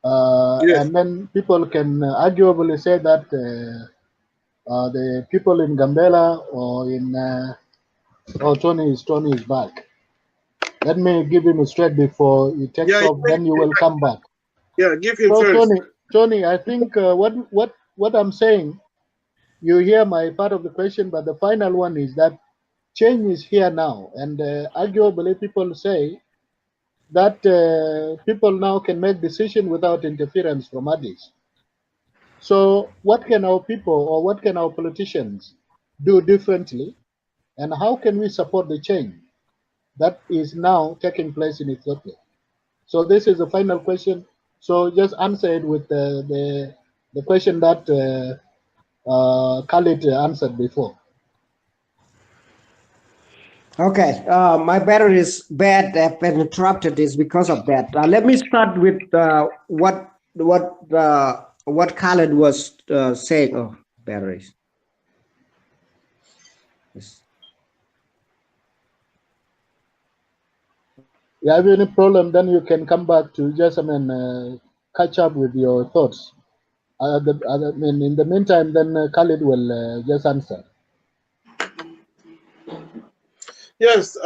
Yes. and then people can arguably say that the people in Gambela or in oh, Tony is back. Let me give him a straight before he takes Yeah, off. Then you will come back. yeah, give him So first. Tony, I think what I'm saying, you hear my part of the question, but the final one is that change is here now, and arguably people say that people now can make decisions without interference from others. So what can our people or what can our politicians do differently And how can we support the change that is now taking place in Ethiopia? So this is the final question. So just answer it with the question that Khalid answered before. Okay, my battery is bad. I've been interrupted. Is because of that. Let me start with what Khaled was saying. Oh, batteries. Yes. You have any problem, then you can come back to just catch up with your thoughts. In the meantime, then Khalid will just answer. Yes,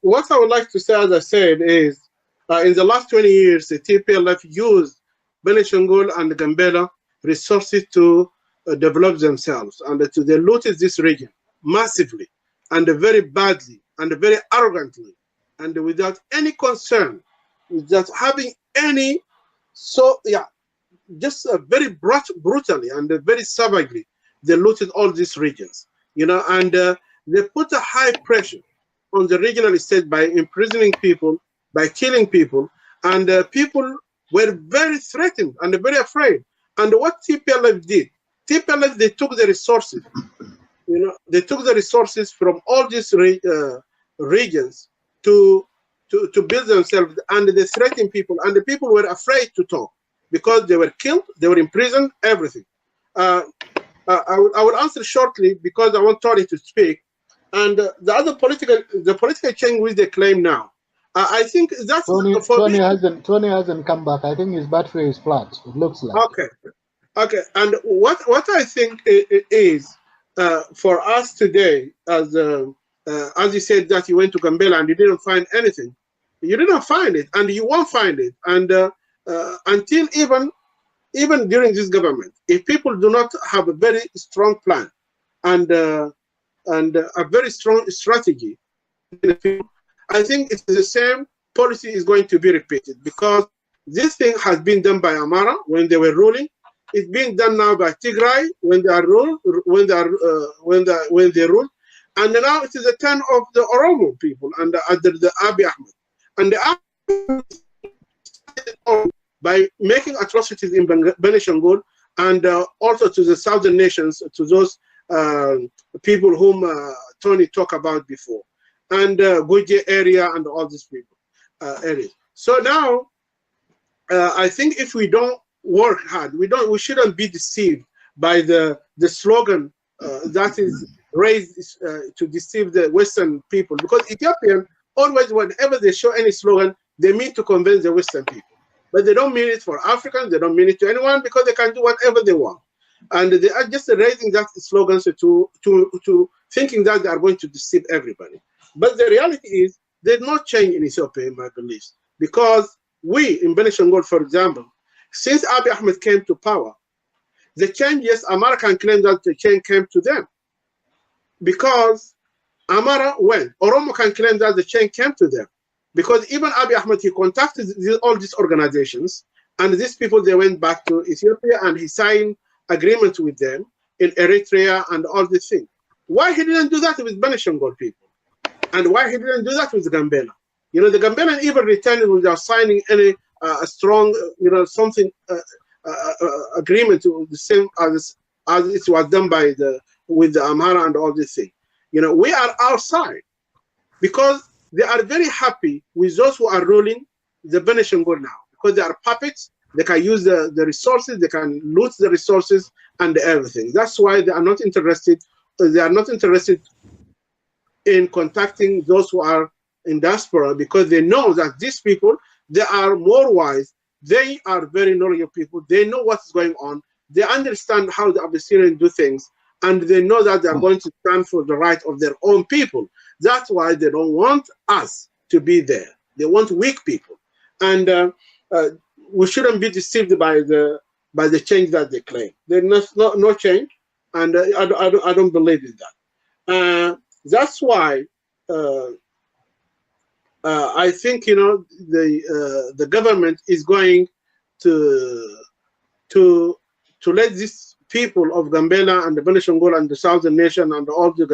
what I would like to say, as I said, is in the last 20 years, the TPLF used Benishangul and Gambela resources to develop themselves, and they looted this region massively and very badly and very arrogantly and without any concern, without having any, just very brutally and very savagely, they looted all these regions, and they put a high pressure on the regional state by imprisoning people, by killing people, and people were very threatened and very afraid. And what TPLF did, they took the resources, they took the resources from all these regions to build themselves, and they threatened people, and the people were afraid to talk because they were killed, they were imprisoned, everything. I will answer shortly because I want Tony to speak. And the political change which they claim now, I think that's Tony hasn't come back. I think his battery is flat. It looks like. Okay. And what I think is for us today, as you said that you went to Gambela and you didn't find anything, you didn't find it, and you won't find it, and until even during this government, if people do not have a very strong plan and a very strong strategy, I think it's the same policy is going to be repeated, because this thing has been done by Amara when they were ruling. It's being done now by Tigray when they rule, and now it is the turn of the Oromo people under the Abiy Ahmed, and the Abiy by making atrocities in Benishangul and also to the southern nations, to those people whom Tony talked about before, and Guje area and all these people areas. So now, I think if we don't work hard, we shouldn't be deceived by the slogan that is raised to deceive the Western people, because Ethiopian always, whenever they show any slogan, they mean to convince the Western people. But they don't mean it for Africans, they don't mean it to anyone, because they can do whatever they want. And they are just raising that slogans to thinking that they are going to deceive everybody. But the reality is, there's no change in Ethiopia, in my beliefs. Because we, in Benishangul, for example, since Abiy Ahmed came to power, the change, yes, Amara can claim that the change came to them. Because Amara went. Oromo can claim that the change came to them. Because even Abiy Ahmed, he contacted all these organizations, and these people, they went back to Ethiopia, and he signed agreements with them in Eritrea and all these things. Why he didn't do that with Benishangul people? And why he didn't do that with Gambela? The Gambela even returned without signing any strong, something agreement to the same as it was done with the Amhara and all these things. We are outside because they are very happy with those who are ruling the Benishangul now, because they are puppets. They can use the resources, they can loot the resources and everything. That's why they are not interested. They are not interested in contacting those who are in diaspora, because they know that these people, they are more wise. They are very knowledgeable people. They know what's going on. They understand how the Abyssinians do things, and they know that they are going to stand for the right of their own people. That's why they don't want us to be there. They want weak people, and we shouldn't be deceived by the change that they claim. There's no change, and I don't believe in that. That's why I think the government is going to let these people of Gambela and the Benishangul and the southern nation and all the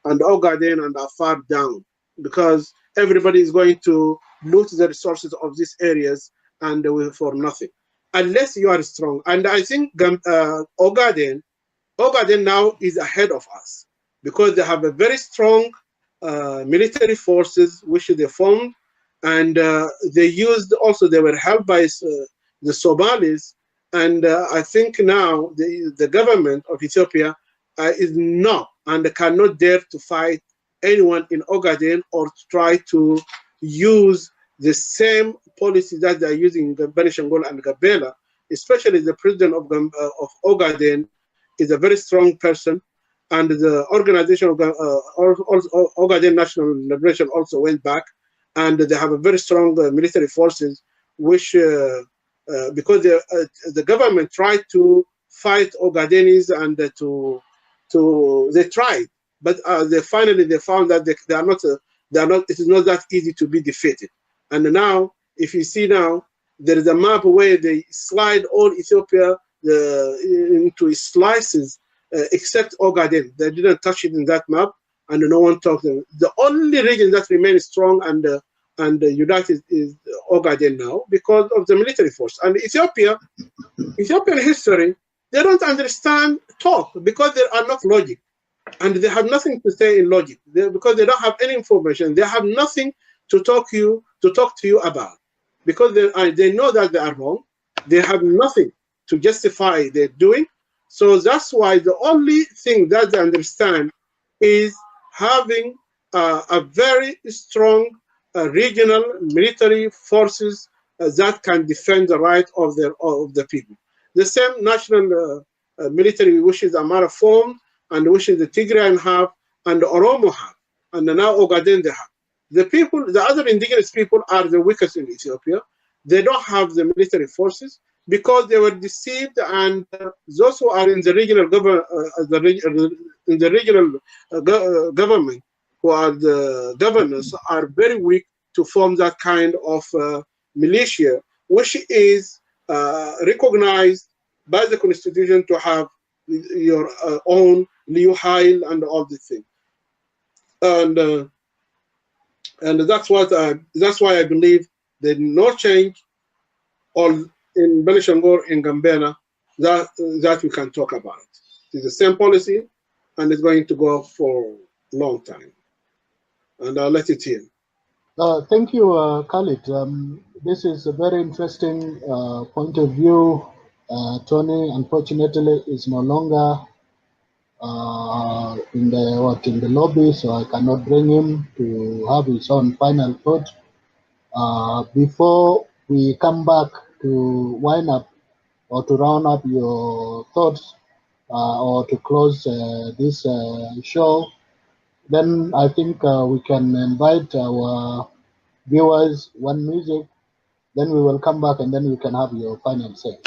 and Ogaden and Afar down, because everybody is going to loot the resources of these areas and for nothing, unless you are strong. And I think Ogaden now is ahead of us because they have a very strong military forces which they formed, and they used also, they were helped by the Somalis, and I think now the government of Ethiopia is not and cannot dare to fight anyone in Ogaden or to try to use the same policy that they are using in Benishangul and Gambela. Especially the president of Ogaden is a very strong person, and the organization of Ogaden National Liberation also went back, and they have a very strong military forces, which because the government tried to fight Ogadenis and they tried, but they finally found that they are not. It is not that easy to be defeated. And now, if you see now, there is a map where they slide all Ethiopia into slices, except Ogaden. They didn't touch it in that map, and no one talked to them. The only region that remains strong and united is Ogaden now because of the military force. And Ethiopian history, they don't understand talk because they are not logic, and they have nothing to say in logic because they don't have any information. They have nothing to talk to you about because they know that they are wrong. They have nothing to justify their doing. So that's why the only thing that they understand is having a very strong regional military forces that can defend the right of the people. The same national military wishes Amara formed, and wishes the Tigrayan have, and the Oromo have, and now Ogaden they have. The people, the other indigenous people, are the weakest in Ethiopia. They don't have the military forces because they were deceived, and those who are in the regional government, who are the governors, are very weak to form that kind of militia, which is recognized by the constitution to have your own Liu Hail and all these things. And that's why I believe there's no change in Benishangul, in Gambela, that we can talk about. It's the same policy, and it's going to go for a long time. And I'll let it here. Thank you, Khalid. This is a very interesting point of view. Tony, unfortunately, is no longer in the lobby, so I cannot bring him to have his own final thought. Before we come back to wind up or to round up your thoughts or to close this show, then I think we can invite our viewers one music, then we will come back and then you can have your final say.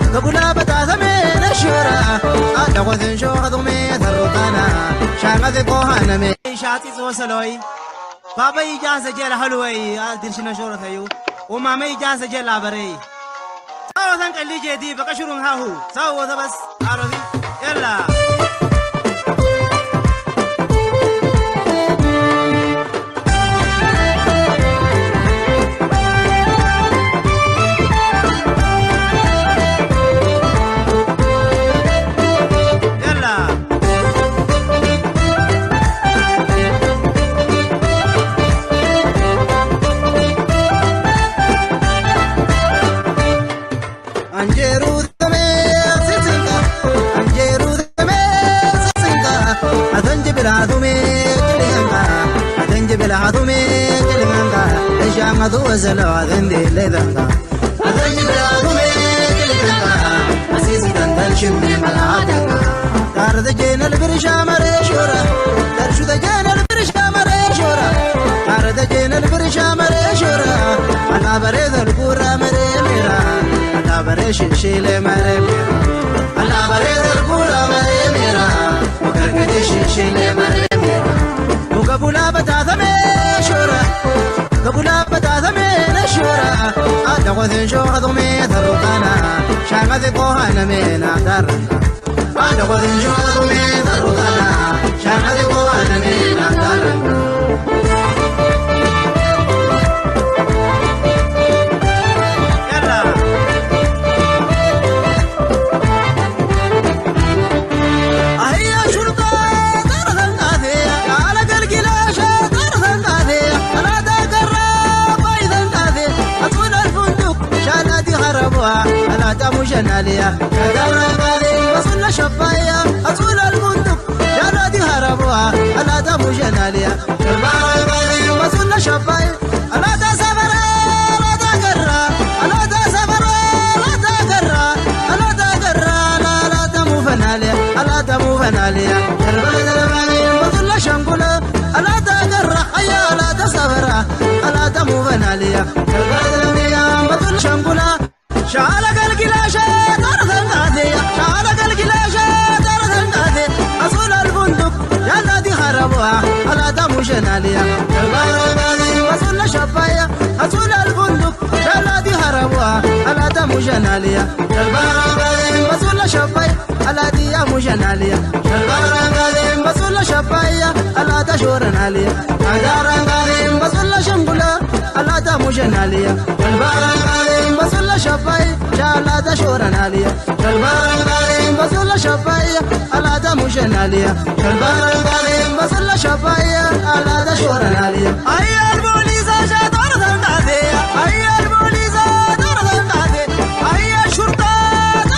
Kabula bata zame na shura, aka wazen sho hadume ترغانا شاغد قوهانا مي شاتي زوسلوي بابا يجاز جل حلوي درشنا شورتيو وما ما يجاز جل عبري ساو ثانك اللي جدي بقشرون هاهو ساو بس عربي يلا وزلو عندي لذنبا أذني بلادومي كلكنبا أسيسي دندن شمي ملعاتنبا تارد جين البرشا مريشورا ترشو دجين البرشا مريشورا تارد جين البرشا مريشورا أنا بريد الكورة مريميرا أنا بريش الشيلة مريميرا أنا بريد الكورة مريميرا وكركدش الشيلة مريميرا وقبولا بتاثمي شورا قبولا بتاثمي نشورا أنا وذن شو هضمي ثروتنا شاغذ قوهانا من أعترنا أنا وذن شو هضمي ثروتنا شاغذ قوهانا من أعترنا جناليا كدارا بالي وصلنا شفايا أطول البندق جنادي هربوها ألا دمو جناليا كدارا بالي وصلنا شفايا ألا دا سفرا ألا دا قرا ألا دا سفرا ألا دا قرا ألا دا قرا ألا دمو فناليا ألا دمو فناليا كدارا بالي وصلنا شنقولا ألا دا قرا أيا ألا دا سفرا ألا دمو فناليا كدارا بالي وصلنا شنقولا شعلق القلاشة طرد النادي شعلق القلاشة طرد النادي أصول البندق جلادي خربوها على دم جناليا الغرباني وصل شفايا أصول البندق جلادي خربوها على دم جناليا الغرباني وصل شفايا على ديام جناليا الغرباني وصل شفايا على دشور ناليا الغرباني وصل شنبلا على دم جناليا الغرباني وصل شفايا على دشور ناليا الغرباني وصل شفايا على دم جناليا الغرباني وصل شفايا على دشور ناليا أي البوليس جات أرض النادي أي البوليس أرض النادي أي الشرطة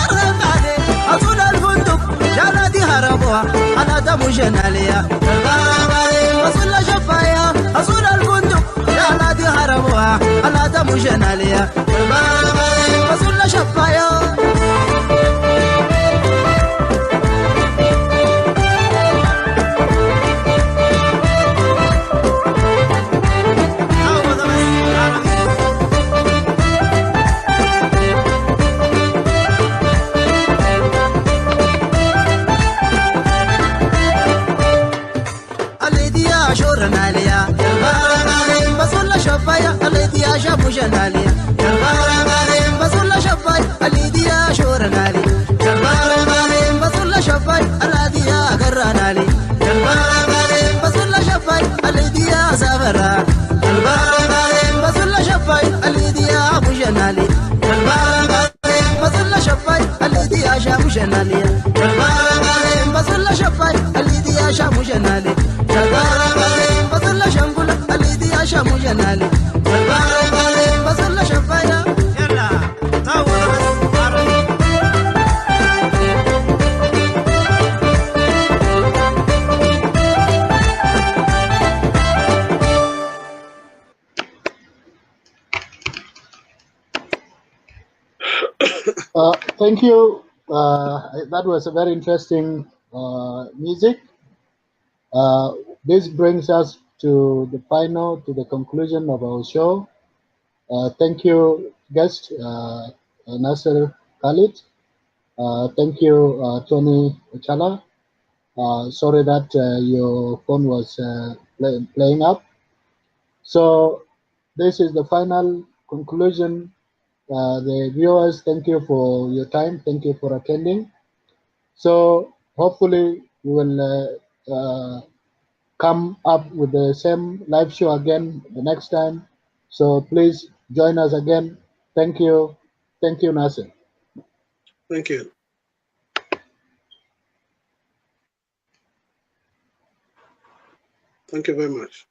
أرض النادي أصول الفندق جلادي هربوها على دم جناليا الغرباني وصل شفايا أصول الفندق جلادي هربوها على دم جناليا الغرباني وصل شفايا ناليا الغرباني بصل شفايا الذي شافو جناليا الغرباني بصل شفايا الذي شور نالي الغرباني بصل شفايا الذي قرنالي الغرباني بصل شفايا الذي سافر الغرباني بصل شفايا الذي ابو جنالي الغرباني بصل شفايا الذي شافو جناليا الغرباني بصل شفايا الذي شافو جنالي الغرباني بصل شنقول الذي شافو جنالي الغرباني بصل شفايا يلا طول Thank you. That was a very interesting music. This brings us to the conclusion of our show. Thank you, guest Nasser Khalid. Thank you, Tony Chala. Sorry that your phone was playing up. So this is the final conclusion. The viewers, thank you for your time. Thank you for attending. So hopefully we will come up with the same live show again the next time. So please join us again. Thank you. Thank you, Nasser. Thank you. Thank you very much.